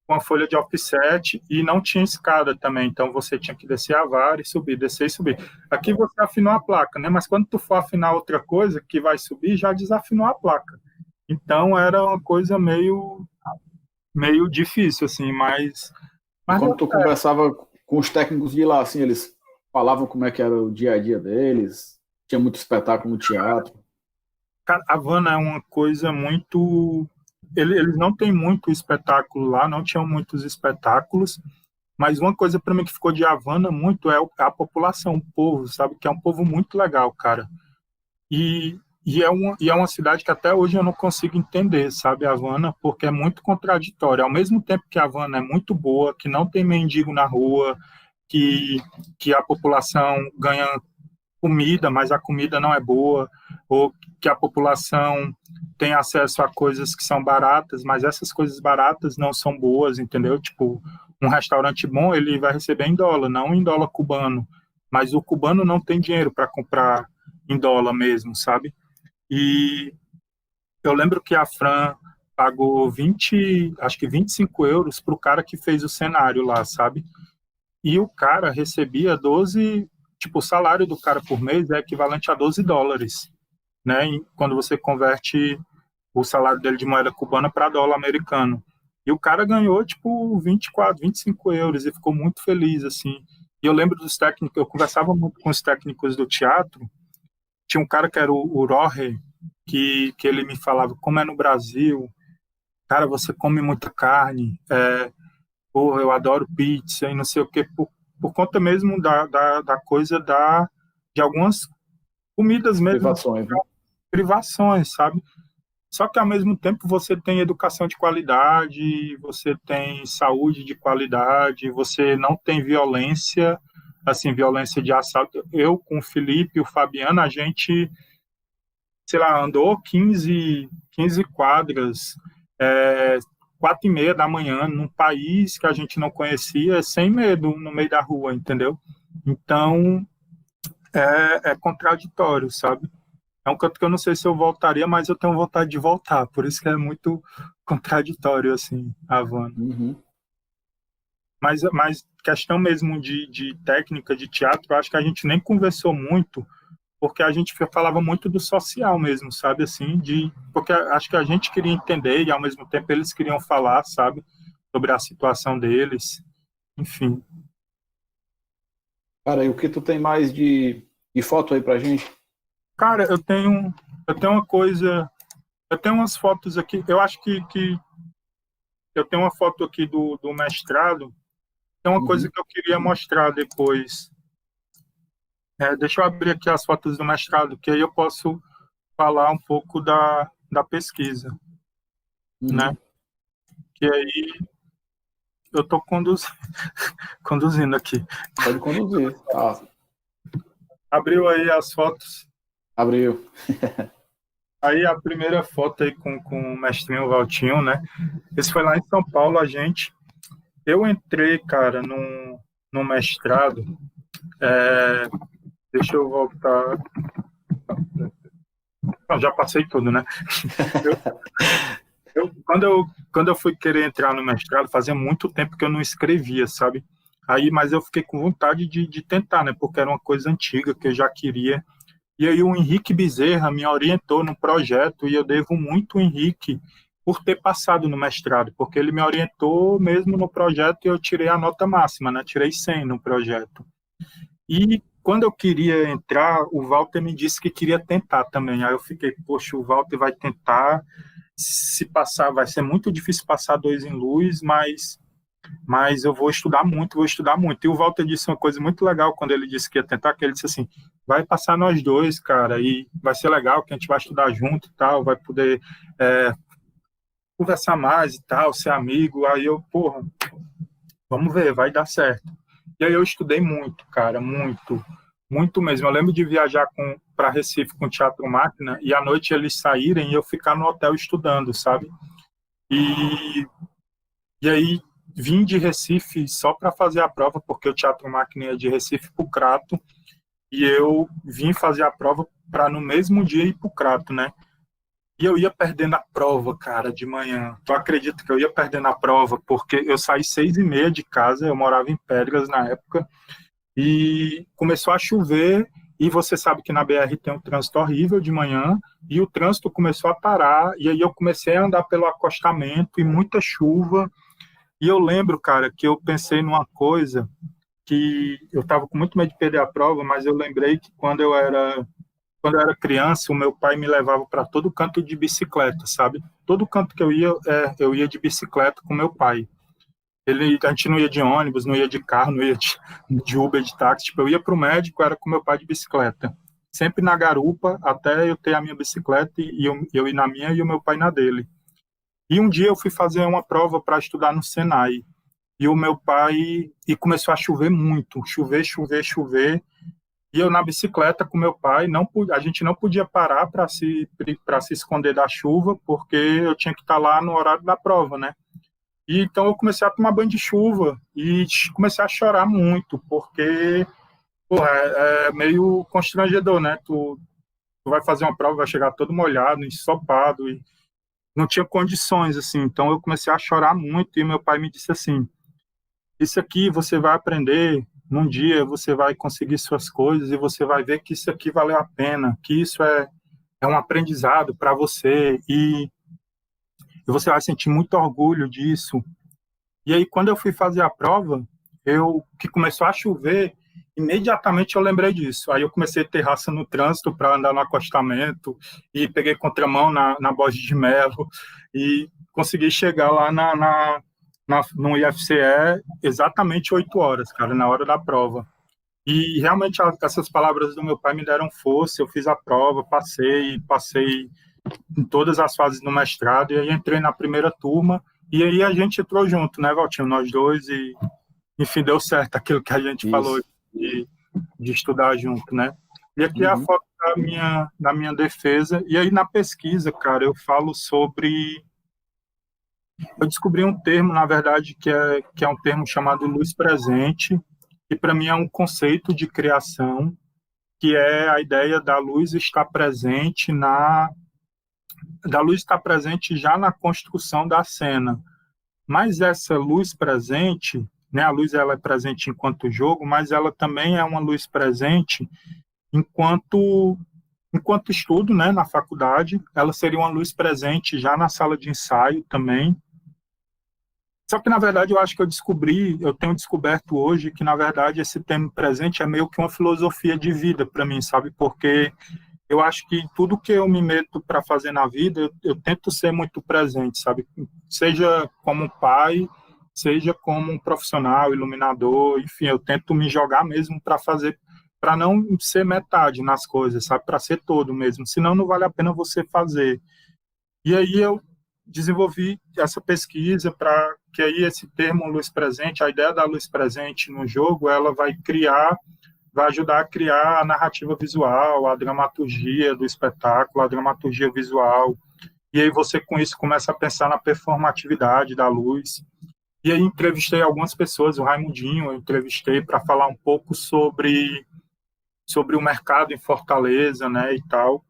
com a folha de offset e não tinha escada também, então você tinha que descer a vara e subir, descer e subir. Aqui você afinou a placa, né? Mas quando tu for afinar outra coisa que vai subir, já desafinou a placa. Então era uma coisa meio difícil assim, E mas quando deu tu certo. conversava com os técnicos de lá, assim, eles falavam como é que era o dia a dia deles, tinha muito espetáculo no teatro. Cara, Havana é uma coisa muito. Eles não têm muito espetáculo lá, não tinham muitos espetáculos, mas uma coisa para mim que ficou de Havana muito é a população, o povo, sabe? Que é um povo muito legal, cara. E é uma cidade que até hoje eu não consigo entender, sabe, Havana, porque é muito contraditória. Ao mesmo tempo que Havana é muito boa, que não tem mendigo na rua, que, que a população ganha comida, mas a comida não é boa, ou que a população tem acesso a coisas que são baratas, mas essas coisas baratas não são boas, entendeu? Tipo, um restaurante bom, ele vai receber em dólar, não em dólar cubano, mas o cubano não tem dinheiro para comprar em dólar mesmo, sabe? E eu lembro que a Fran pagou 20, acho que 25 euros para o cara que fez o cenário lá, sabe? E o cara recebia 12, tipo, o salário do cara por mês é equivalente a $12, né? Quando você converte o salário dele de moeda cubana para dólar americano. E o cara ganhou, tipo, 24, 25 euros e ficou muito feliz, assim. E eu lembro dos técnicos, eu conversava muito com os técnicos do teatro. Tinha um cara que era o Rohe, que ele me falava, como é no Brasil, cara, você come muita carne, porra, eu adoro pizza e não sei o quê, por conta mesmo da coisa de algumas comidas mesmo, Privações, né? privações, sabe? Só que ao mesmo tempo você tem educação de qualidade, você tem saúde de qualidade, você não tem violência, assim, violência de assalto. Eu com o Felipe e o Fabiano, a gente, sei lá, andou 15 quadras, 4:30 da manhã, num país que a gente não conhecia, sem medo, no meio da rua, entendeu? Então, é contraditório, sabe? É um canto que eu não sei se eu voltaria, mas eu tenho vontade de voltar, por isso que é muito contraditório, assim, a Havana. Uhum. Mas questão mesmo de técnica de teatro, eu acho que a gente nem conversou muito, porque a gente falava muito do social mesmo, sabe, assim, porque acho que a gente queria entender e ao mesmo tempo eles queriam falar, sabe, sobre a situação deles, enfim. Cara, e o que tu tem mais de foto aí pra gente? Cara, eu tenho uma coisa, eu tenho umas fotos aqui, eu acho que eu tenho uma foto aqui do mestrado, tem uma coisa que eu queria mostrar depois. Deixa eu abrir aqui as fotos do mestrado, que aí eu posso falar um pouco da pesquisa, né? Que aí eu estou conduzindo aqui. Pode conduzir. Abriu aí as fotos? Abriu. Aí a primeira foto aí com o mestrinho Valtinho, né? Esse foi lá em São Paulo, eu entrei, cara, no mestrado, deixa eu voltar. Não, já passei tudo, né? Quando eu fui querer entrar no mestrado, fazia muito tempo que eu não escrevia, sabe? Mas eu fiquei com vontade de tentar, né? Porque era uma coisa antiga que eu já queria. E aí o Henrique Bezerra me orientou no projeto e eu devo muito ao Henrique por ter passado no mestrado, porque ele me orientou mesmo no projeto e eu tirei a nota máxima, né? Tirei 100 no projeto. E quando eu queria entrar, o Walter me disse que queria tentar também. Aí eu fiquei, poxa, o Walter vai tentar, se passar, vai ser muito difícil passar 2 em luz, mas eu vou estudar muito. E o Walter disse uma coisa muito legal quando ele disse que ia tentar, que ele disse assim, vai passar nós dois, cara, e vai ser legal que a gente vai estudar junto e tal, vai poder conversar mais e tal, ser amigo. Aí eu, porra, vamos ver, vai dar certo. E aí eu estudei muito, cara, muito mesmo. Eu lembro de viajar para Recife com o Teatro Máquina e à noite eles saírem e eu ficar no hotel estudando, sabe? E aí vim de Recife só para fazer a prova, porque o Teatro Máquina ia de Recife para o Crato, e eu vim fazer a prova para no mesmo dia ir para o Crato, né? E eu ia perdendo a prova, cara, de manhã. Tu acredita que eu ia perdendo a prova? Porque eu saí 6h30 de casa, eu morava em Pedras na época, e começou a chover, e você sabe que na BR tem um trânsito horrível de manhã, e o trânsito começou a parar, e aí eu comecei a andar pelo acostamento, e muita chuva, e eu lembro, cara, que eu pensei numa coisa, que eu estava com muito medo de perder a prova, mas eu lembrei que quando eu era criança, o meu pai me levava para todo canto de bicicleta, sabe? Todo canto que eu ia de bicicleta com meu pai. A gente não ia de ônibus, não ia de carro, não ia de Uber, de táxi. Tipo, eu ia para o médico, era com meu pai de bicicleta. Sempre na garupa, até eu ter a minha bicicleta e eu ir na minha e o meu pai na dele. E um dia eu fui fazer uma prova para estudar no Senai. E o meu pai... E começou a chover muito. Chover. E eu na bicicleta com meu pai, a gente não podia parar para se esconder da chuva, porque eu tinha que estar lá no horário da prova, né? E então eu comecei a tomar banho de chuva e comecei a chorar muito, porque porra, é meio constrangedor, né? Tu vai fazer uma prova, vai chegar todo molhado, ensopado, e não tinha condições, assim. Então eu comecei a chorar muito e meu pai me disse assim, isso aqui você vai aprender, num dia você vai conseguir suas coisas e você vai ver que isso aqui valeu a pena, que isso é um aprendizado para você e você vai sentir muito orgulho disso. E aí, quando eu fui fazer a prova, que começou a chover, imediatamente eu lembrei disso. Aí eu comecei a ter raça no trânsito para andar no acostamento e peguei contramão na Borges de Melo e consegui chegar lá no IFCE exatamente 8 horas, cara, na hora da prova. E realmente essas palavras do meu pai me deram força, eu fiz a prova, passei em todas as fases do mestrado, e aí entrei na primeira turma, e aí a gente entrou junto, né, Valtinho, nós dois, e enfim, deu certo aquilo que a gente falou de estudar junto, né. E aqui é a foto da minha defesa, e aí na pesquisa, cara, eu falo sobre... Eu descobri um termo, na verdade, que é um termo chamado luz presente, que para mim é um conceito de criação, que é a ideia da luz estar presente já na construção da cena. Mas essa luz presente, né, a luz ela é presente enquanto jogo, mas ela também é uma luz presente enquanto estudo, né, na faculdade. Ela seria uma luz presente já na sala de ensaio também. Só que, na verdade, eu acho que eu tenho descoberto hoje que, na verdade, esse tema presente é meio que uma filosofia de vida para mim, sabe? Porque eu acho que tudo que eu me meto para fazer na vida, eu tento ser muito presente, sabe? Seja como pai, seja como um profissional, iluminador, enfim, eu tento me jogar mesmo para fazer, para não ser metade nas coisas, sabe? Para ser todo mesmo, senão não vale a pena você fazer. E aí eu desenvolvi essa pesquisa para que aí esse termo luz presente, a ideia da luz presente no jogo, ela vai ajudar a criar a narrativa visual, a dramaturgia do espetáculo, a dramaturgia visual. E aí você com isso começa a pensar na performatividade da luz. E aí entrevistei algumas pessoas, o Raimundinho, eu entrevistei para falar um pouco sobre o mercado em Fortaleza, né, e tal,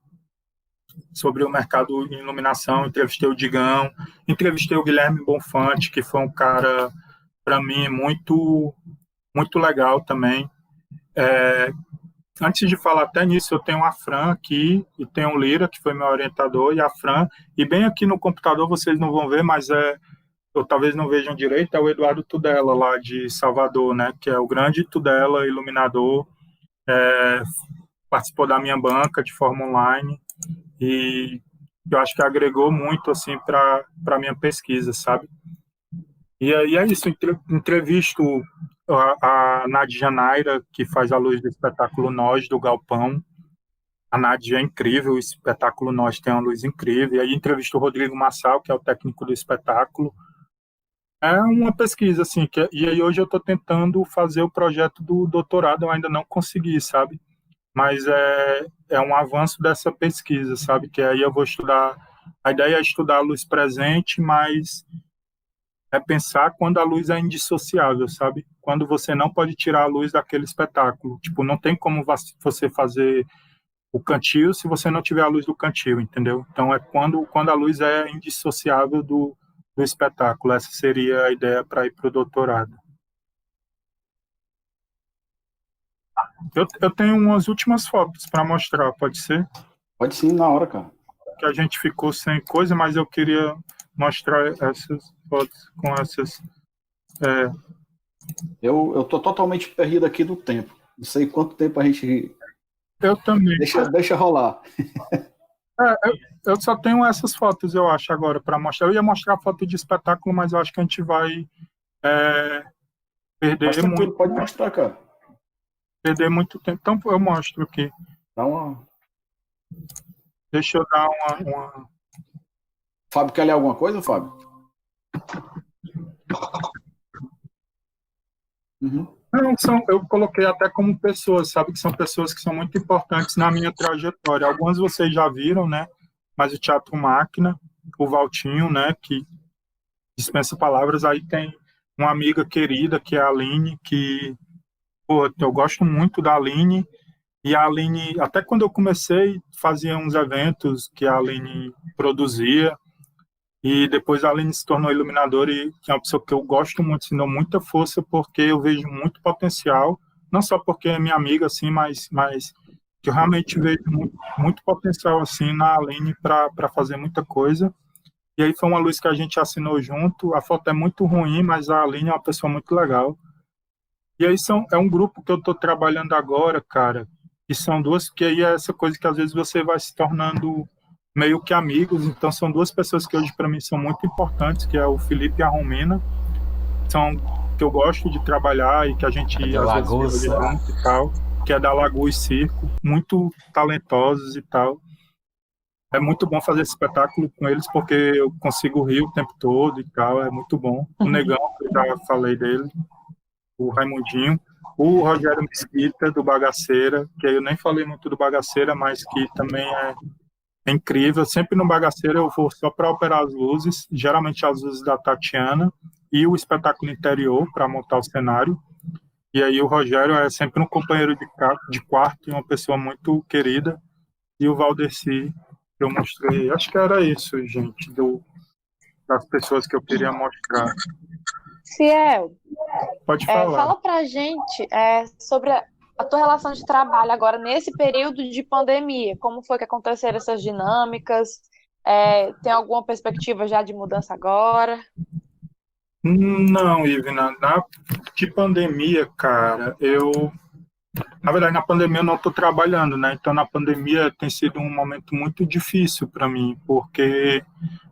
sobre o mercado em iluminação. Entrevistei o Digão, entrevistei o Guilherme Bonfante, que foi um cara, para mim, muito, muito legal também. Antes de falar até nisso, eu tenho a Fran aqui, e tenho o Lira, que foi meu orientador, e a Fran, e bem aqui no computador vocês não vão ver, mas ou talvez não vejam direito, é o Eduardo Tudela, lá de Salvador, né, que é o grande Tudela, iluminador, participou da minha banca de forma online, e eu acho que agregou muito, assim, para a minha pesquisa, sabe? E aí é isso, entrevisto a Nádia Naira, que faz a luz do espetáculo Nós, do Galpão. A Nádia é incrível, o espetáculo Nós tem uma luz incrível. E aí entrevisto o Rodrigo Massal, que é o técnico do espetáculo. É uma pesquisa, assim, e aí hoje eu estou tentando fazer o projeto do doutorado, eu ainda não consegui, sabe? Mas é um avanço dessa pesquisa, sabe? Que aí eu vou estudar, a ideia é estudar a luz presente, mas é pensar quando a luz é indissociável, sabe? Quando você não pode tirar a luz daquele espetáculo. Tipo, não tem como você fazer o cantil se você não tiver a luz do cantil, entendeu? Então é quando a luz é indissociável do espetáculo. Essa seria a ideia para ir para o doutorado. Eu tenho umas últimas fotos para mostrar, pode ser? Pode sim, na hora, cara. Que a gente ficou sem coisa, mas eu queria mostrar essas fotos com essas... Eu tô totalmente perdido aqui do tempo. Não sei quanto tempo a gente... Eu também. Deixa rolar. Eu só tenho essas fotos, eu acho, agora, para mostrar. Eu ia mostrar a foto de espetáculo, mas eu acho que a gente vai perder muito. Pode mostrar, cara. Perder muito tempo. Então, eu mostro aqui. Dá uma... Deixa eu dar uma... Fábio, quer ler alguma coisa, Fábio? Uhum. Não, eu coloquei até como pessoas, sabe? Que são pessoas que são muito importantes na minha trajetória. Algumas vocês já viram, né? Mas o Teatro Máquina, o Valtinho, né? Que dispensa palavras. Aí tem uma amiga querida, que é a Aline, que... Pô, eu gosto muito da Aline. E a Aline, até quando eu comecei, fazia uns eventos que a Aline produzia. E depois a Aline se tornou iluminadora e é uma pessoa que eu gosto muito, me deu muita força, porque eu vejo muito potencial, não só porque é minha amiga, assim, mas que eu realmente vejo muito, muito potencial, assim, na Aline para fazer muita coisa. E aí foi uma luz que a gente assinou junto. A foto é muito ruim, mas a Aline é uma pessoa muito legal. E aí é um grupo que eu estou trabalhando agora, cara, e são duas, que aí é essa coisa que às vezes você vai se tornando meio que amigos. Então são duas pessoas que hoje para mim são muito importantes, que é o Felipe e a Romina, que eu gosto de trabalhar e que a gente às vezes junto e tal, que é da Lagoas Circo, muito talentosos e tal. É muito bom fazer esse espetáculo com eles, porque eu consigo rir o tempo todo e tal, é muito bom. O Negão, eu já falei dele, o Raimundinho, o Rogério Mesquita, do Bagaceira, que eu nem falei muito do Bagaceira, mas que também é incrível. Sempre no Bagaceira eu vou só para operar as luzes, geralmente as luzes da Tatiana, e o espetáculo interior para montar o cenário. E aí o Rogério é sempre um companheiro de quarto e uma pessoa muito querida. E o Valdeci, que eu mostrei. Acho que era isso, gente, das pessoas que eu queria mostrar. Ciel, Pode falar. Fala pra gente sobre a tua relação de trabalho agora nesse período de pandemia? Como foi que aconteceram essas dinâmicas? Tem alguma perspectiva já de mudança agora? Não, Ivna, de pandemia, cara, na verdade, na pandemia eu não estou trabalhando, né? Então, na pandemia tem sido um momento muito difícil para mim,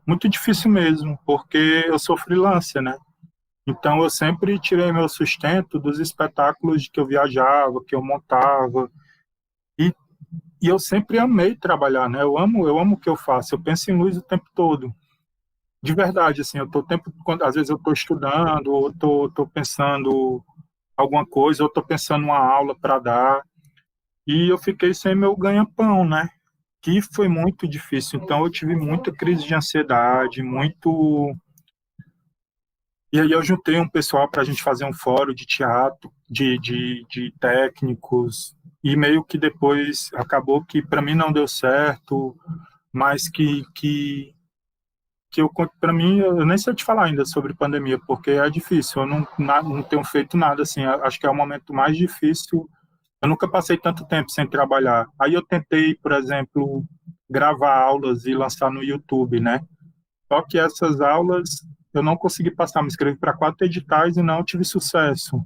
muito difícil mesmo, porque eu sou freelancer, né? Então, eu sempre tirei meu sustento dos espetáculos que eu viajava, que eu montava, e, e eu sempre amei trabalhar, né? Eu amo o que eu faço, eu penso em luz o tempo todo. De verdade, assim, às vezes eu estou estudando, ou estou pensando alguma coisa, ou estou pensando uma aula para dar, e eu fiquei sem meu ganha-pão, né? Que foi muito difícil. Então, eu tive muita crise de ansiedade, muito. E aí, eu juntei um pessoal para a gente fazer um fórum de teatro, de técnicos, e meio que depois acabou que para mim não deu certo, mas para mim, eu nem sei te falar ainda sobre pandemia, porque é difícil, eu não tenho feito nada assim, acho que é o momento mais difícil, eu nunca passei tanto tempo sem trabalhar. Aí eu tentei, por exemplo, gravar aulas e lançar no YouTube, né? Só que essas aulas eu não consegui passar, me inscrevi para 4 editais e não tive sucesso.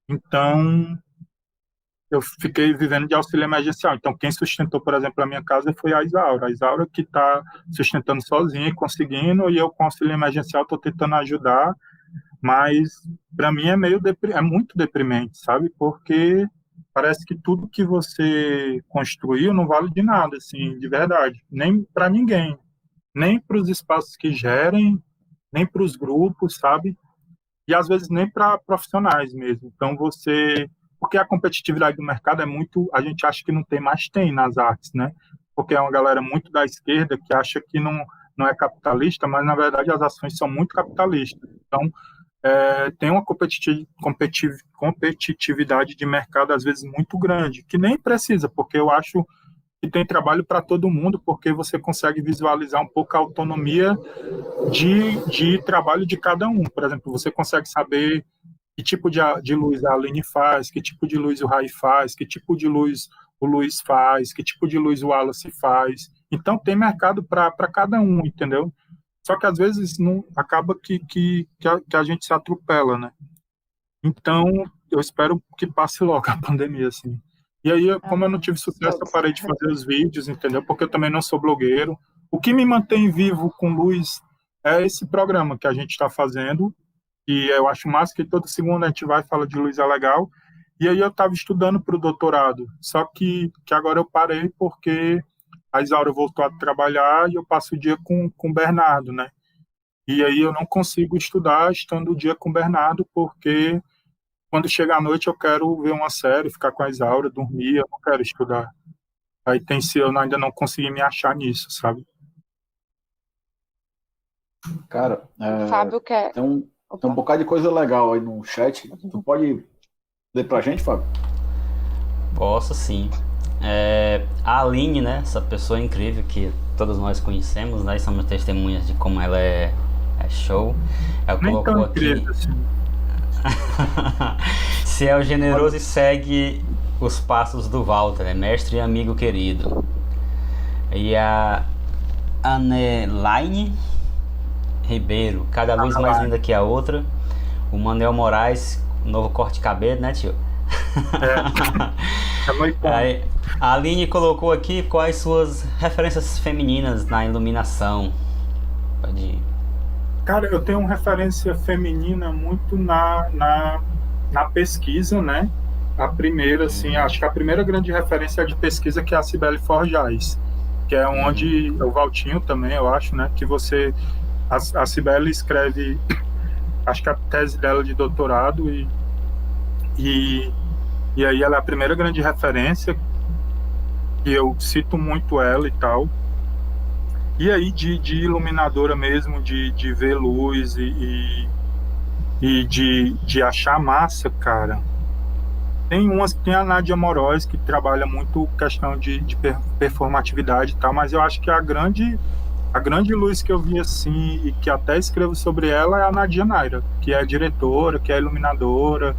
Então, eu fiquei vivendo de auxílio emergencial. Então, quem sustentou, por exemplo, a minha casa foi a Isaura. A Isaura que está sustentando sozinha e conseguindo, e eu com auxílio emergencial estou tentando ajudar, mas para mim é muito deprimente, sabe? Porque parece que tudo que você construiu não vale de nada, assim, de verdade. Nem para ninguém. Nem para os espaços que gerem, nem para os grupos, sabe? E às vezes nem para profissionais mesmo. Então porque a competitividade do mercado é muito, a gente acha que não tem, mas tem nas artes, né? Porque é uma galera muito da esquerda que acha que não é capitalista, mas na verdade as ações são muito capitalistas. Então, tem uma competitividade de mercado às vezes muito grande, que nem precisa, porque eu acho que tem trabalho para todo mundo, porque você consegue visualizar um pouco a autonomia de trabalho de cada um. Por exemplo, você consegue saber que tipo de luz a Aline faz, que tipo de luz o Rai faz, que tipo de luz o Luiz faz, que tipo de luz o Wallace faz. Então, tem mercado para cada um, entendeu? Só que, às vezes, não acaba que a gente se atropela, né? Então, eu espero que passe logo a pandemia, assim. E aí, como eu não tive sucesso, eu parei de fazer os vídeos, entendeu? Porque eu também não sou blogueiro. O que me mantém vivo com luz é esse programa que a gente está fazendo, e eu acho massa que toda segunda a gente vai e fala de luz é legal. E aí eu estava estudando para o doutorado, só que agora eu parei porque a Isaura voltou a trabalhar e eu passo o dia com o Bernardo, né? E aí eu não consigo estudar estando o dia com o Bernardo, porque quando chega a noite eu quero ver uma série, ficar com a Isaura, dormir, eu não quero estudar. Aí eu ainda não consegui me achar nisso, sabe? Cara, Fábio quer. tem um bocado de coisa legal aí no chat. Tu pode ler pra gente, Fábio? Posso sim. A Aline, né? Essa pessoa incrível que todos nós conhecemos, né? E somos testemunhas de como ela é show. Ela Nem colocou tão aqui. incrível assim. Se é o generoso e segue os passos do Walter, né? Mestre e amigo querido. E a Anelaine Ribeiro, cada luz mais linda que a outra. O Manuel Moraes, novo corte de cabelo, né, tio? É muito bom. Aí, a Aline colocou aqui quais suas referências femininas na iluminação. Pode ir. Cara, eu tenho uma referência feminina muito na pesquisa, né? A primeira, assim, acho que a primeira grande referência de pesquisa que é a Cibele Forjaz, que é onde o Valtinho também, eu acho, né? Que a Cibele escreve, acho que a tese dela de doutorado e aí ela é a primeira grande referência, e eu cito muito ela e tal. E aí de iluminadora mesmo, de ver luz e de achar massa, cara. Tem a Nádia Moraes, que trabalha muito questão de performatividade e tal, mas eu acho que a grande luz que eu vi assim, e que até escrevo sobre ela, é a Nadia Naira, que é diretora, que é iluminadora,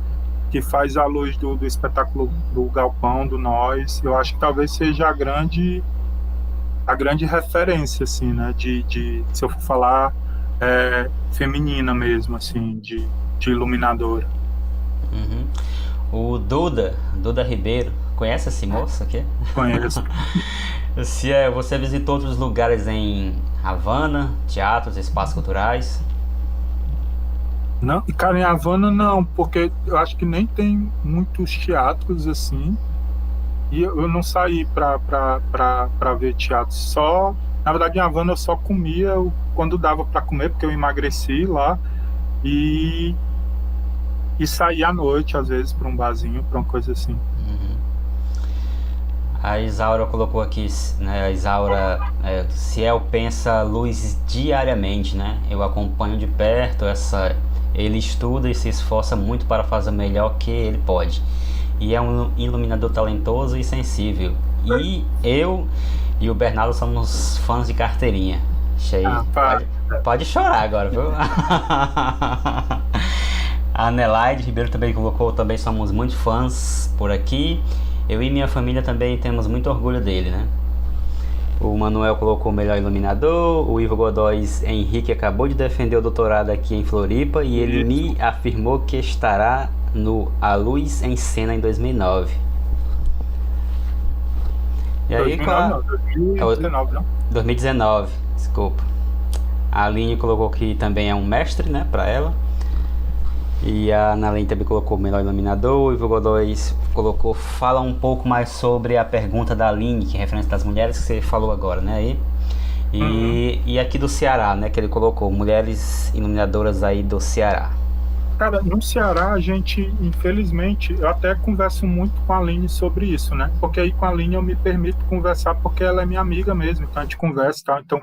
que faz a luz do espetáculo do Galpão, do Nós. Eu acho que talvez seja a grande referência, assim, né, se eu for falar feminina mesmo, assim, de iluminadora. Uhum. O Duda Ribeiro, conhece esse moço aqui? Conheço. Você visitou outros lugares em Havana, teatros, espaços culturais? Não, cara, em Havana não, porque eu acho que nem tem muitos teatros assim, e eu não saí pra ver teatro. Só, na verdade, em Havana eu só comia quando dava para comer, porque eu emagreci lá, e saía à noite, às vezes, para um barzinho, para uma coisa assim. Uhum. A Isaura colocou aqui, né? A Isaura, Ciel pensa luz diariamente, né? Eu acompanho de perto ele estuda e se esforça muito para fazer o melhor que ele pode. E é um iluminador talentoso e sensível. E eu e o Bernardo somos fãs de carteirinha. Pode chorar agora, viu? A Nelaide Ribeiro também colocou, também somos muito fãs por aqui. Eu e minha família também temos muito orgulho dele, né? O Manuel colocou o melhor iluminador. O Ivo Godóis Henrique acabou de defender o doutorado aqui em Floripa e ele me afirmou que estará no A Luz em Cena em 2009. E aí, 2019, não? 2019, desculpa. A Aline colocou que também é um mestre, né, pra ela. E a Analene também colocou o melhor iluminador. O Ivo Godóis colocou, fala um pouco mais sobre a pergunta da Aline, que é referência das mulheres, que você falou agora, né? E aqui do Ceará, né? Que ele colocou mulheres iluminadoras aí do Ceará. Cara, no Ceará a gente, infelizmente, eu até converso muito com a Aline sobre isso, né? Porque aí com a Aline eu me permito conversar porque ela é minha amiga mesmo, então a gente conversa e tal. Então,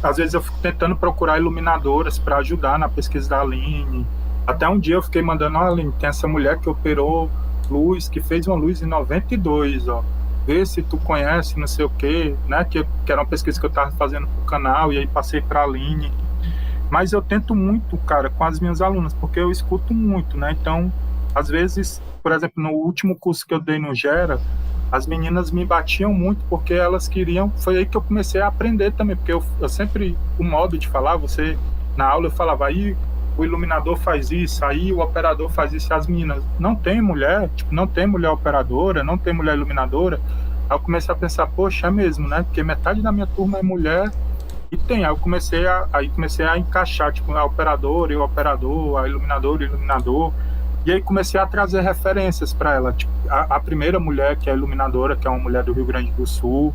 às vezes eu fico tentando procurar iluminadoras para ajudar na pesquisa da Aline. Até um dia eu fiquei mandando, Aline, tem essa mulher que operou luz, que fez uma luz em 92, ó. Vê se tu conhece, não sei o quê, né? Que era uma pesquisa que eu tava fazendo pro canal, e aí passei pra Aline. Mas eu tento muito, cara, com as minhas alunas, porque eu escuto muito, né? Então, às vezes, por exemplo, no último curso que eu dei no Gera, as meninas me batiam muito porque elas queriam. Foi aí que eu comecei a aprender também, porque eu sempre, o modo de falar, na aula eu falava, aí o iluminador faz isso, aí o operador faz isso, e as meninas, não tem mulher, tipo, não tem mulher operadora, não tem mulher iluminadora. Aí eu comecei a pensar, poxa, é mesmo, né? Porque metade da minha turma é mulher. E tem, aí eu comecei a encaixar, tipo, a operadora e o operador, a iluminadora e o iluminador. E aí comecei a trazer referências para ela. Tipo, a primeira mulher que é iluminadora, que é uma mulher do Rio Grande do Sul,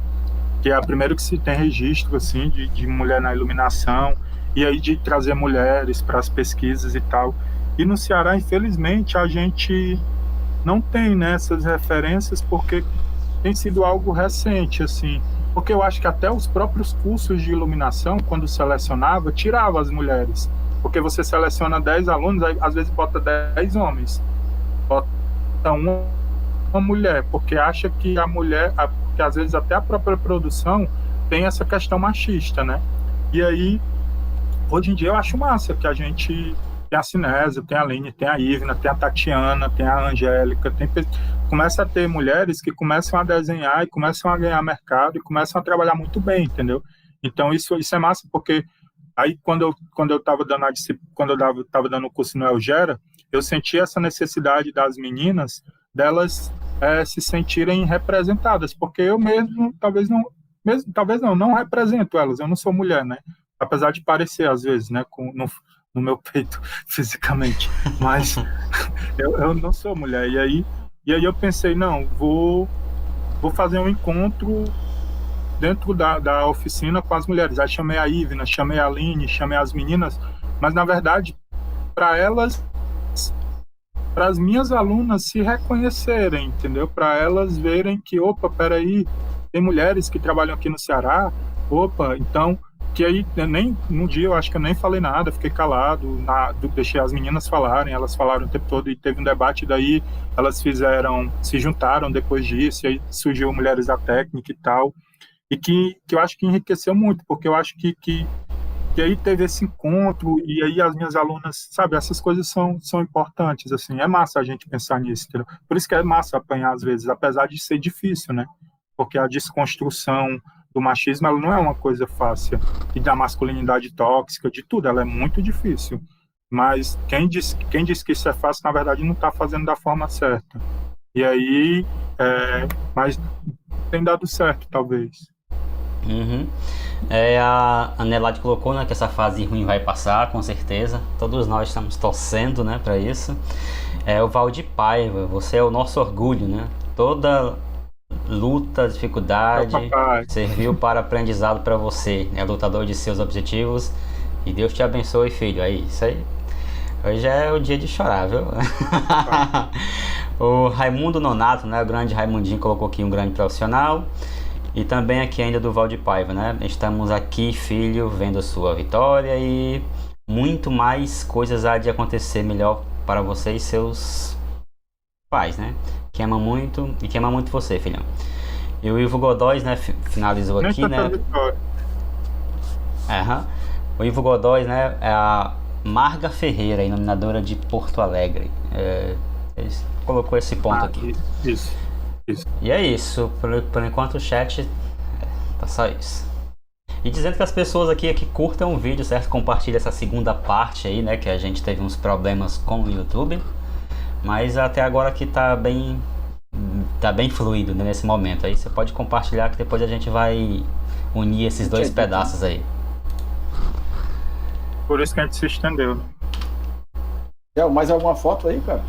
que é a primeira que se tem registro, assim, de mulher na iluminação. E aí de trazer mulheres para as pesquisas e tal. E no Ceará, infelizmente, a gente não tem, né, essas referências, porque tem sido algo recente, assim. Porque eu acho que até os próprios cursos de iluminação, quando selecionava, tirava as mulheres. Porque você seleciona 10 alunos, aí, às vezes bota 10 homens. Bota uma mulher, porque acha que a mulher, que às vezes até a própria produção tem essa questão machista, né? E aí, hoje em dia eu acho massa que a gente tem a Cinésia, tem a Aline, tem a Ivna, tem a Tatiana, tem a Angélica, começa a ter mulheres que começam a desenhar e começam a ganhar mercado e começam a trabalhar muito bem, entendeu? Então isso é massa, porque aí quando eu estava dando o curso no Elgera, eu senti essa necessidade das meninas, delas se sentirem representadas, porque eu mesmo não represento elas, eu não sou mulher, né? Apesar de parecer às vezes, né, no meu peito fisicamente, mas eu não sou mulher. E aí eu pensei, não, vou fazer um encontro dentro da oficina com as mulheres. Aí chamei a Ivna, chamei a Aline, chamei as meninas, mas na verdade para as minhas alunas se reconhecerem, entendeu? Para elas verem que, opa, peraí, tem mulheres que trabalham aqui no Ceará, opa, então, que aí no dia eu acho que eu nem falei nada, fiquei calado, deixei as meninas falarem, elas falaram o tempo todo e teve um debate, daí elas se juntaram depois disso, e aí surgiu Mulheres da Técnica e tal, e que eu acho que enriqueceu muito, porque eu acho que E aí teve esse encontro, e aí as minhas alunas, sabe, essas coisas são importantes, assim, é massa a gente pensar nisso, entendeu? Por isso que é massa apanhar às vezes, apesar de ser difícil, né? Porque a desconstrução do machismo, ela não é uma coisa fácil, e da masculinidade tóxica, de tudo, ela é muito difícil. Mas quem diz que isso é fácil, na verdade, não está fazendo da forma certa. E aí, mas tem dado certo, talvez. Uhum. A Nelade colocou, né, que essa fase ruim vai passar, com certeza. Todos nós estamos torcendo, né, para isso. O Valdir Paiva, você é o nosso orgulho, né? Toda luta, dificuldade serviu para aprendizado para você. É lutador de seus objetivos. E Deus te abençoe, filho. Aí, isso aí. Hoje é o dia de chorar, viu? O Raimundo Nonato, né? O grande Raimundinho colocou aqui um grande profissional. E também aqui ainda do Valdir Paiva, né? Estamos aqui, filho, vendo a sua vitória e muito mais coisas há de acontecer melhor para você e seus pais, né? Que ama muito e que ama muito você, filhão. E o Ivo Godóis, né? Finalizou aqui, né? O Ivo Godóis, né? É a Marga Ferreira, iluminadora de Porto Alegre. Ele colocou esse ponto aqui. Isso. E é isso, por enquanto o chat tá só isso. E dizendo que as pessoas aqui curtam o vídeo, certo? Compartilha essa segunda parte aí, né? Que a gente teve uns problemas com o YouTube. Mas até agora aqui tá bem fluido, né, nesse momento. Aí você pode compartilhar que depois a gente vai unir esses dois pedaços aí. Por isso que a gente se estendeu. Mais alguma foto aí, cara?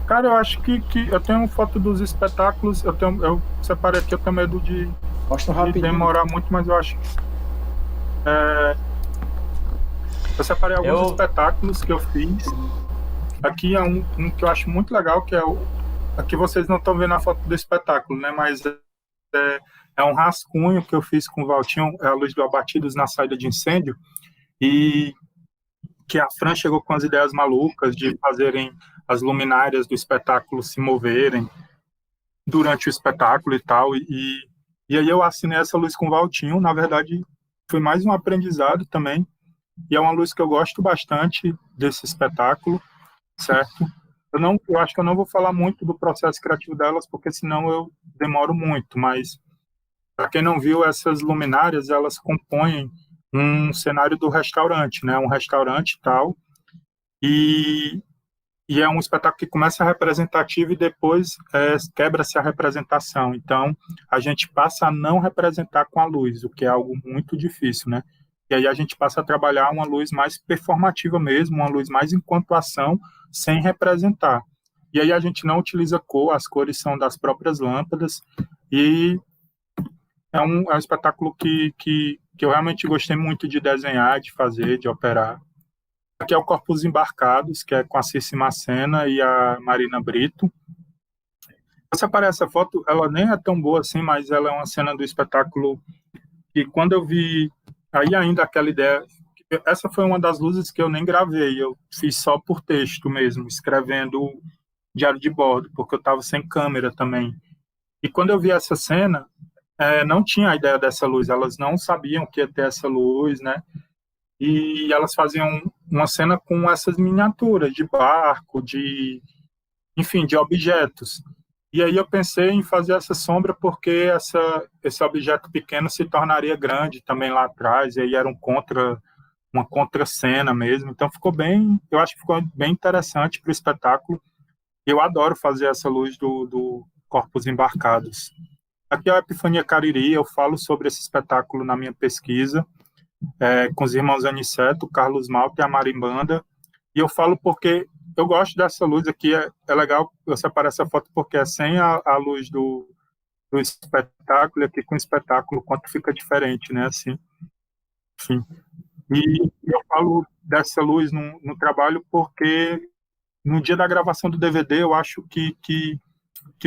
Cara, eu acho que eu tenho uma foto dos espetáculos. Eu separei aqui, eu tenho medo de demorar muito, mas eu acho que eu separei alguns espetáculos que eu fiz. Aqui é um que eu acho muito legal, que é aqui vocês não estão vendo a foto do espetáculo, né? Mas é um rascunho que eu fiz com o Valtinho, a Luz do Abatidos na Saída de Incêndio, e que a Fran chegou com as ideias malucas de fazerem as luminárias do espetáculo se moverem durante o espetáculo e tal, e aí eu assinei essa luz com o Valtinho. Na verdade, foi mais um aprendizado também, e é uma luz que eu gosto bastante desse espetáculo, certo? Eu acho que eu não vou falar muito do processo criativo delas, porque senão eu demoro muito, mas para quem não viu, essas luminárias, elas compõem um cenário do restaurante, né? Um restaurante e tal, e é um espetáculo que começa representativo e depois quebra-se a representação. Então, a gente passa a não representar com a luz, o que é algo muito difícil, né? E aí a gente passa a trabalhar uma luz mais performativa mesmo, uma luz mais enquanto ação, sem representar. E aí a gente não utiliza cor, as cores são das próprias lâmpadas, e é um espetáculo que eu realmente gostei muito de desenhar, de fazer, de operar. Aqui é o Corpos Embarcados, que é com a Circe Macena e a Marina Brito. Essa aparece a foto, ela nem é tão boa assim, mas ela é uma cena do espetáculo que quando eu vi, aí ainda aquela ideia, essa foi uma das luzes que eu nem gravei, eu fiz só por texto mesmo, escrevendo diário de bordo, porque eu estava sem câmera também. E quando eu vi essa cena, não tinha a ideia dessa luz, elas não sabiam que ia ter essa luz, né? E elas faziam uma cena com essas miniaturas de barco, enfim, de objetos. E aí eu pensei em fazer essa sombra porque esse objeto pequeno se tornaria grande também lá atrás, e aí era uma contra-cena mesmo. Então eu acho que ficou bem interessante para o espetáculo. Eu adoro fazer essa luz do Corpos Embarcados. Aqui é a Epifania Cariri, eu falo sobre esse espetáculo na minha pesquisa, com os irmãos Aniceto, Carlos Malta e a Marimbanda, e eu falo porque eu gosto dessa luz aqui, é legal eu separar essa foto porque é sem a luz do espetáculo, e aqui com o espetáculo, quanto fica diferente, né, assim, enfim. E eu falo dessa luz no trabalho porque no dia da gravação do DVD eu acho que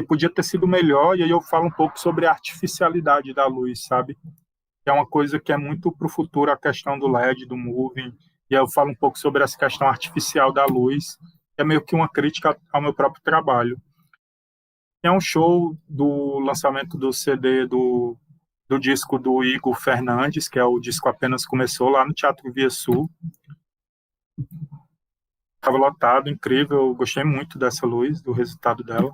podia ter sido melhor, e aí eu falo um pouco sobre a artificialidade da luz, sabe? Que é uma coisa que é muito para o futuro, a questão do LED, do moving, e aí eu falo um pouco sobre essa questão artificial da luz, que é meio que uma crítica ao meu próprio trabalho. É um show do lançamento do CD do do disco do Igor Fernandes, que é o disco Apenas Começou, lá no Teatro Via Sul. Estava lotado, incrível, eu gostei muito dessa luz, do resultado dela.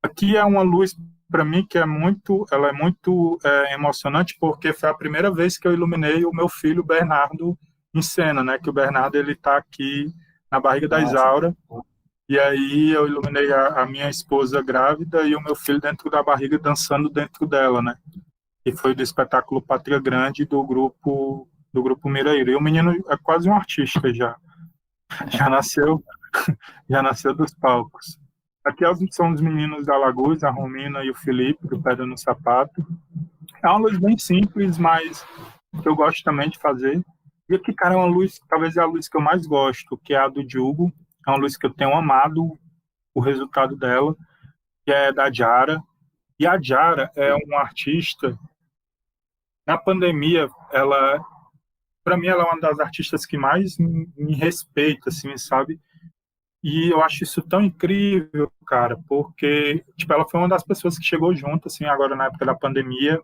Aqui é uma luz, para mim, que ela é muito emocionante, porque foi a primeira vez que eu iluminei o meu filho Bernardo em cena, né? Que o Bernardo, ele está aqui na barriga da Isaura, e aí eu iluminei a minha esposa grávida e o meu filho dentro da barriga, dançando dentro dela, né? E foi do espetáculo Pátria Grande do grupo Miraíra. E o menino é quase um artista já nasceu, já nasceu dos palcos. Aqui são os meninos da Lagoas, a Romina e o Felipe, do Pedra no Sapato. É uma luz bem simples, mas que eu gosto também de fazer. E aqui, cara, é uma luz, talvez é a luz que eu mais gosto, que é a do Diogo. É uma luz que eu tenho amado o resultado dela, que é da Jara. E a Jara é uma artista. Na pandemia, para mim, ela é uma das artistas que mais me respeita, assim, sabe? E eu acho isso tão incrível, cara, porque, tipo, ela foi uma das pessoas que chegou junto, assim, agora na época da pandemia,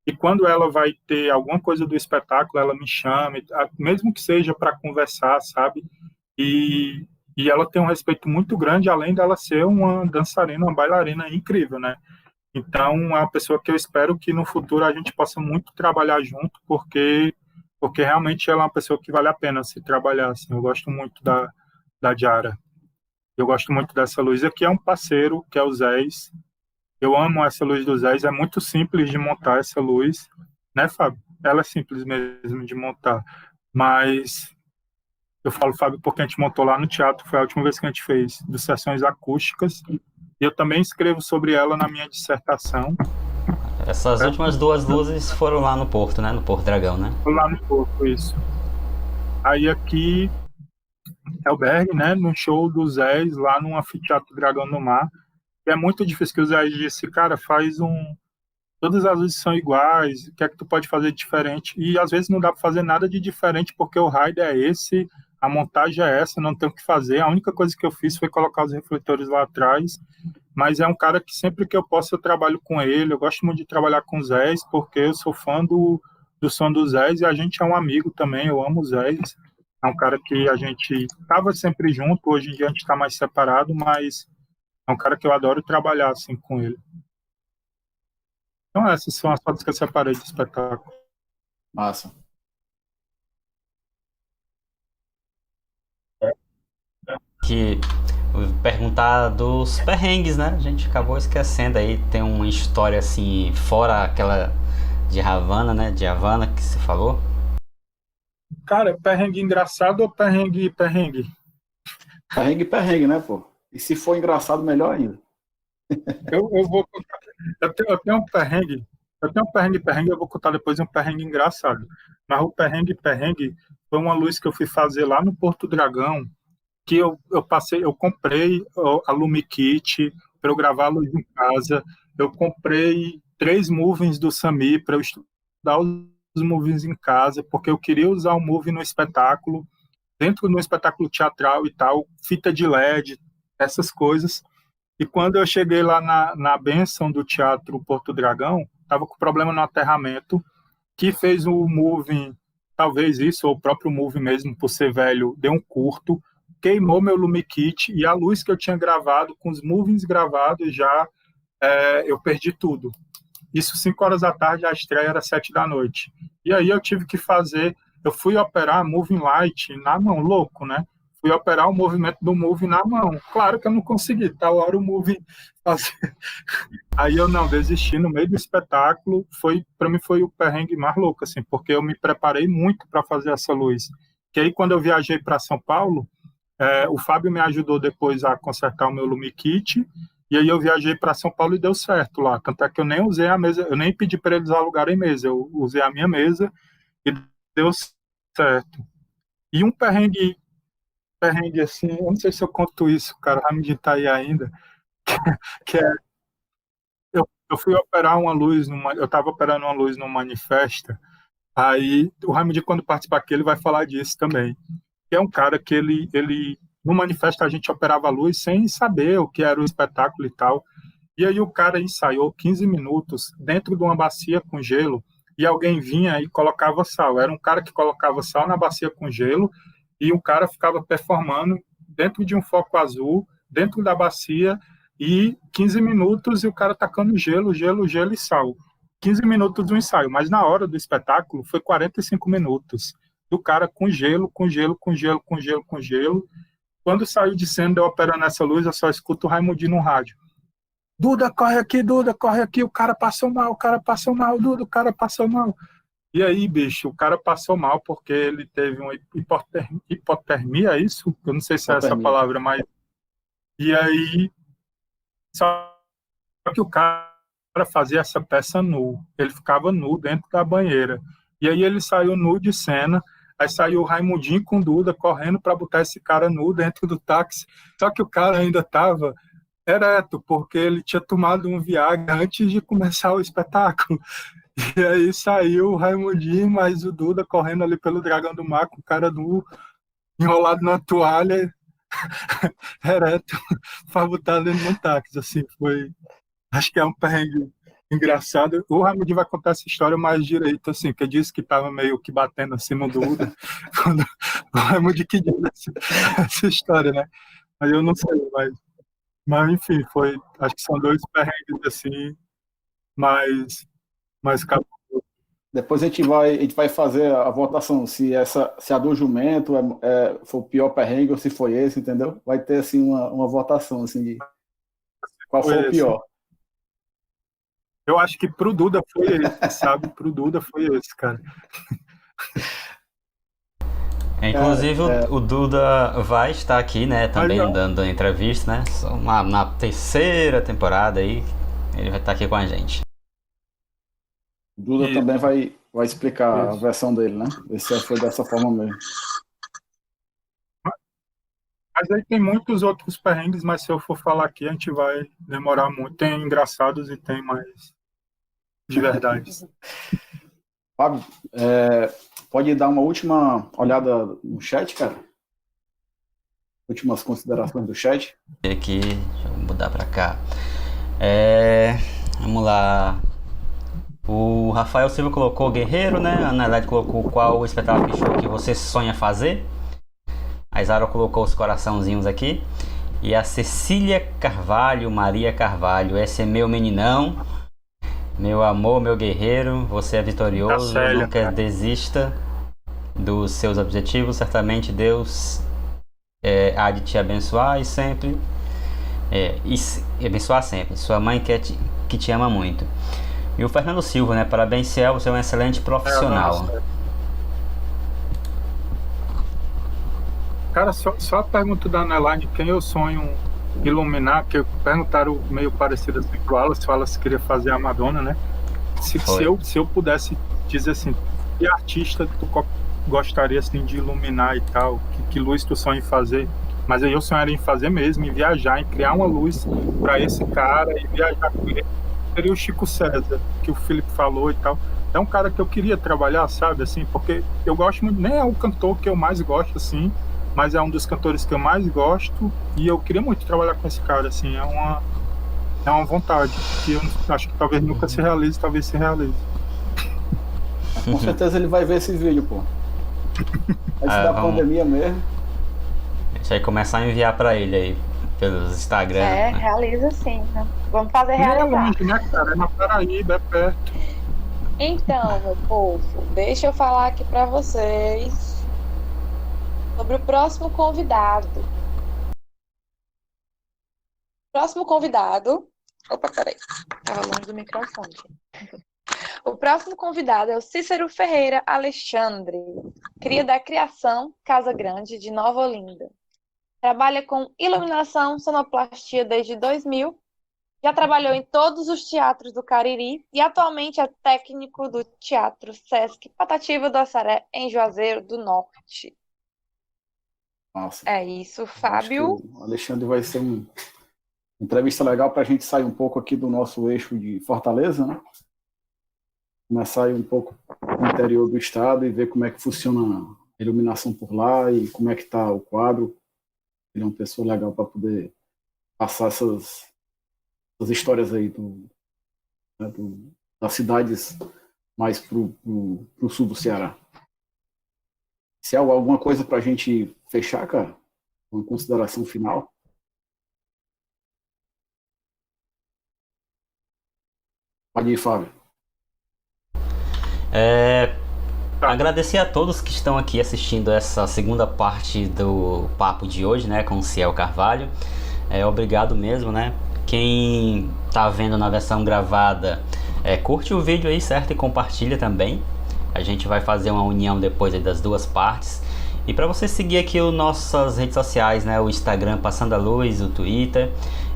e quando ela vai ter alguma coisa do espetáculo, ela me chama, mesmo que seja para conversar, sabe? E ela tem um respeito muito grande, além dela ser uma dançarina, uma bailarina incrível, né? Então, é uma pessoa que eu espero que no futuro a gente possa muito trabalhar junto, porque realmente ela é uma pessoa que vale a pena se trabalhar, assim. Eu gosto muito da Jara. Eu gosto muito dessa luz. Aqui é um parceiro, que é o Zés. Eu amo essa luz do Zés. É muito simples de montar essa luz, né, Fábio? Ela é simples mesmo de montar. Mas eu falo, Fábio, porque a gente montou lá no teatro. Foi a última vez que a gente fez, de sessões acústicas. E eu também escrevo sobre ela na minha dissertação. Essas últimas duas luzes foram lá no Porto, né? No Porto Dragão, né? Lá no Porto, isso. Aí aqui é o Berg, né? No show do Zés, lá no Anfiteatro Dragão do Mar. E é muito difícil, que o Zés disse, cara, todas as luzes são iguais, o que é que tu pode fazer de diferente? E às vezes não dá para fazer nada de diferente, porque o raio é esse, a montagem é essa, não tem o que fazer. A única coisa que eu fiz foi colocar os refletores lá atrás. Mas é um cara que sempre que eu posso eu trabalho com ele. Eu gosto muito de trabalhar com o Zés, porque eu sou fã do som do Zés, e a gente é um amigo também. Eu amo o Zés. É um cara que a gente estava sempre junto. Hoje em dia a gente está mais separado, mas é um cara que eu adoro trabalhar assim com ele. Então essas são as fotos que eu separei do espetáculo. Massa. Que perguntar dos perrengues, né? A gente acabou esquecendo aí. Tem uma história assim, fora aquela de Havana, né? De Havana que você falou. Cara, perrengue engraçado ou perrengue? Perrengue, né, pô? E se for engraçado, melhor ainda. Eu vou contar. Eu tenho um perrengue. Eu vou contar depois um perrengue engraçado. Mas o perrengue foi uma luz que eu fui fazer lá no Porto Dragão, que eu comprei a LumiKit para eu gravar a luz em casa. Eu comprei 3 movings do Sami para eu estudar os movings em casa, porque eu queria usar o movie no espetáculo, no espetáculo teatral e tal, fita de LED, essas coisas. E quando eu cheguei lá na bênção do Teatro Porto Dragão, estava com problema no aterramento, que fez o moving, talvez isso, ou o próprio movie mesmo, por ser velho, deu um curto, queimou meu LumiKit, e a luz que eu tinha gravado, com os movings gravados já, eu perdi tudo. Isso 5 horas da tarde, a estreia era 7 da noite. E aí eu tive que eu fui operar Moving Light na mão, louco, né? Fui operar o movimento do movie na mão. Claro que eu não consegui, tal hora o movie fazer. Aí eu não desisti no meio do espetáculo. Para mim foi o perrengue mais louco, assim, porque eu me preparei muito para fazer essa luz. Que aí quando eu viajei para São Paulo, o Fábio me ajudou depois a consertar o meu LumiKit, e aí eu viajei para São Paulo e deu certo lá. Tanto é que eu nem usei a mesa, eu nem pedi para eles alugarem mesa, eu usei a minha mesa e deu certo. E um perrengue assim, eu não sei se eu conto isso, cara, vai me tá aí ainda, que é, eu fui operar uma luz, eu estava operando uma luz no Manifesta, aí o Ramid, quando participar aqui, ele vai falar disso também, que é um cara que no Manifesta a gente operava a luz sem saber o que era o espetáculo e tal, E aí o cara ensaiou 15 minutos dentro de uma bacia com gelo e alguém vinha e colocava sal. Era um cara que colocava sal na bacia com gelo e o cara ficava performando dentro de um foco azul, dentro da bacia, e 15 minutos e o cara tacando gelo, gelo, gelo e sal. 15 minutos do ensaio, mas na hora do espetáculo foi 45 minutos do cara com gelo, com gelo, com gelo, com gelo, com gelo. Quando saiu de cena, deu operando essa luz, eu só escuto o Raimundinho no rádio. Duda, corre aqui, o cara passou mal, Duda, o cara passou mal. E aí, bicho, o cara passou mal porque ele teve uma hipotermia, é isso? Eu não sei se é essa palavra, mas... E aí, só que o cara fazia essa peça nu, ele ficava nu dentro da banheira. E aí ele saiu nu de cena, aí saiu o Raimundinho com o Duda correndo para botar esse cara nu dentro do táxi. Só que o cara ainda estava ereto, porque ele tinha tomado um Viagra antes de começar o espetáculo. E aí saiu o Raimundinho, mas o Duda correndo ali pelo Dragão do Mar, com o cara nu, enrolado na toalha, ereto, para botar dentro do táxi. Assim, foi... Acho que é um perrengue engraçado. O Raimundinho vai contar essa história mais direito, assim, que disse que estava meio que batendo assim no Duda. Quando o Raimundinho que disse essa história, né? Aí eu não sei, mas enfim, foi... Acho que são dois perrengues, assim, mas Depois a gente vai fazer a votação, se a do jumento foi o pior perrengue ou se foi esse, entendeu? Vai ter assim uma votação assim de qual foi o pior. Eu acho que pro Duda foi esse, sabe? Pro Duda foi esse, cara. Inclusive o Duda vai estar aqui, né, também dando entrevista, né? Na terceira temporada aí, ele vai estar aqui com a gente. O Duda também vai explicar a versão dele, né? Esse foi dessa forma mesmo. Mas aí tem muitos outros perrengues, mas se eu for falar aqui, a gente vai demorar muito. Tem engraçados e tem mais de verdade. Fábio, pode dar uma última olhada no chat, cara? Últimas considerações do chat. Aqui, deixa eu mudar para cá. Vamos lá. O Rafael Silva colocou Guerreiro, né? A Anelete colocou qual o espetáculo show que você sonha fazer. A Isara colocou os coraçãozinhos aqui. E a Cecília Carvalho, Maria Carvalho, esse é meu meninão. Meu amor, meu guerreiro, você é vitorioso, nunca desista dos seus objetivos, certamente Deus há de te abençoar e sempre, abençoar sempre, sua mãe que te ama muito. E o Fernando Silva, né, parabéns Ciel, você é um excelente profissional. Cara, só a pergunta da Aneline, quem eu sonho iluminar, que perguntaram meio parecido assim pro Wallace, o Wallace queria fazer a Madonna, né? Se eu pudesse dizer assim, que artista tu gostaria assim, de iluminar e tal, que luz tu sonha em fazer, mas aí eu sonharia em fazer mesmo, em viajar, em criar uma luz para esse cara e viajar com ele, seria o Chico César, que o Felipe falou e tal. É um cara que eu queria trabalhar, sabe, assim, porque eu gosto muito, nem é o cantor que eu mais gosto, assim, mas é um dos cantores que eu mais gosto e eu queria muito trabalhar com esse cara, assim, é uma vontade que eu acho que talvez nunca se realize, talvez se realize. Com certeza ele vai ver esse vídeo, pô. Antes da pandemia mesmo. Deixa aí começar a enviar pra ele aí, pelos Instagram. Né? Realiza sim, né? Vamos fazer realizar. Não é longe, né, cara? É na Paraíba, é perto. Então, meu povo, deixa eu falar aqui pra vocês sobre o próximo convidado. Próximo convidado... Opa, peraí. Estava longe do microfone. O próximo convidado é o Cícero Ferreira Alexandre, cria da Criação Casa Grande, de Nova Olinda. Trabalha com iluminação, sonoplastia desde 2000. Já trabalhou em todos os teatros do Cariri e atualmente é técnico do Teatro Sesc Patativa do Assaré, em Juazeiro do Norte. Nossa. É isso, Fábio. O Alexandre vai ser uma entrevista legal para a gente sair um pouco aqui do nosso eixo de Fortaleza, né? Começar a ir um pouco no interior do estado e ver como é que funciona a iluminação por lá e como é que está o quadro. Ele é uma pessoa legal para poder passar essas as histórias aí das cidades mais pro sul do Ceará. Se há alguma coisa para a gente fechar, cara, uma consideração final. Pode ir, Fábio. Agradecer a todos que estão aqui assistindo essa segunda parte do papo de hoje, né, com o Ciel Carvalho. Obrigado mesmo, né? Quem tá vendo na versão gravada, curte o vídeo aí, certo? E compartilha também. A gente vai fazer uma união depois aí das duas partes. E para você seguir aqui as nossas redes sociais, né? O Instagram Passando a Luz, o Twitter.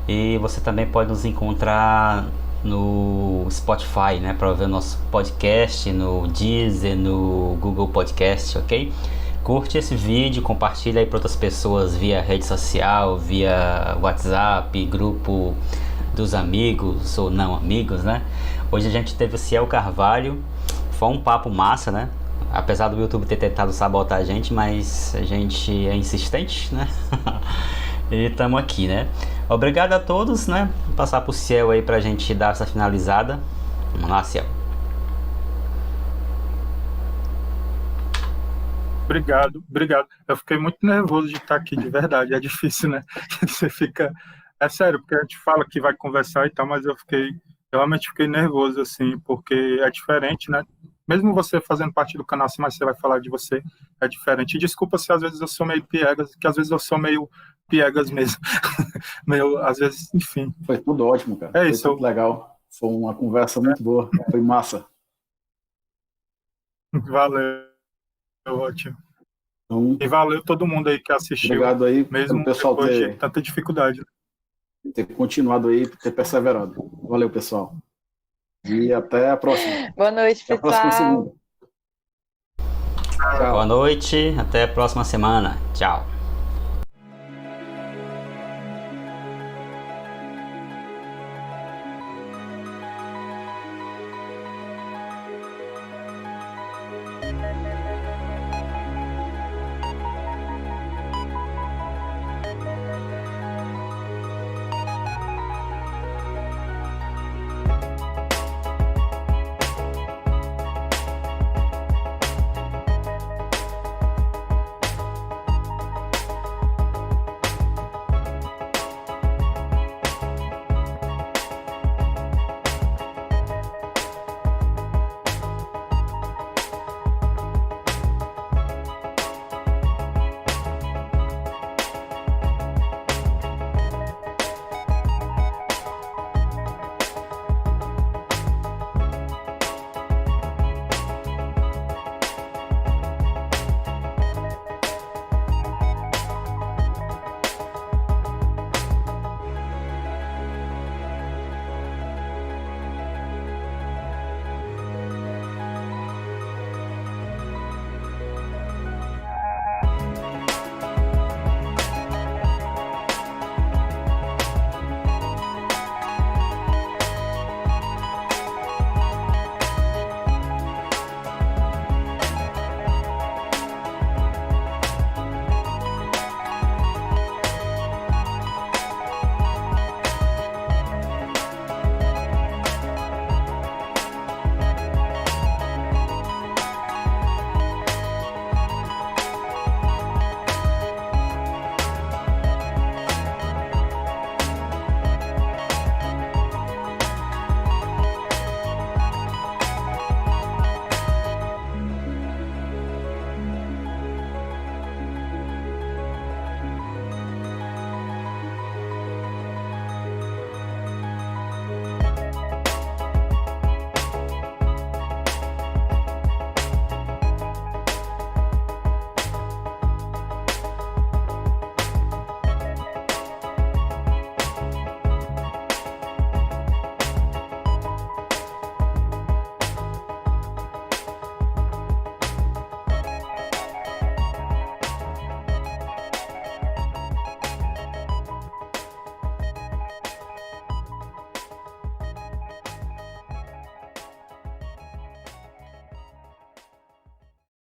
E você também pode nos encontrar no Spotify, né? Para ver o nosso podcast, no Deezer, no Google Podcast, ok? Curte esse vídeo, compartilha aí para outras pessoas via rede social, via WhatsApp, grupo dos amigos ou não amigos, né? Hoje a gente teve o Ciel Carvalho, foi um papo massa, né? Apesar do YouTube ter tentado sabotar a gente, mas a gente é insistente, né? E estamos aqui, né? Obrigado a todos, né? Vou passar pro Ciel aí pra gente dar essa finalizada. Vamos lá, Ciel. Obrigado. Eu fiquei muito nervoso de estar aqui, de verdade. É difícil, né? Você fica... É sério, porque a gente fala que vai conversar e tal, mas eu realmente fiquei nervoso, assim, porque é diferente, né? Mesmo você fazendo parte do canal, assim, mas você vai falar de você, é diferente. E desculpa se às vezes eu sou meio piegas, que às vezes eu sou meio piegas mesmo. Meio, às vezes, enfim. Foi tudo ótimo, cara. Foi isso. Muito legal. Foi uma conversa muito boa. Foi massa. Valeu. Ótimo. Então, e valeu todo mundo aí que assistiu. Obrigado aí, mesmo pessoal depois de tanta dificuldade. Ter continuado aí, ter perseverado. Valeu, pessoal. E até a próxima. Boa noite, pessoal. Até a próxima segunda. Boa noite, até a próxima semana. Tchau.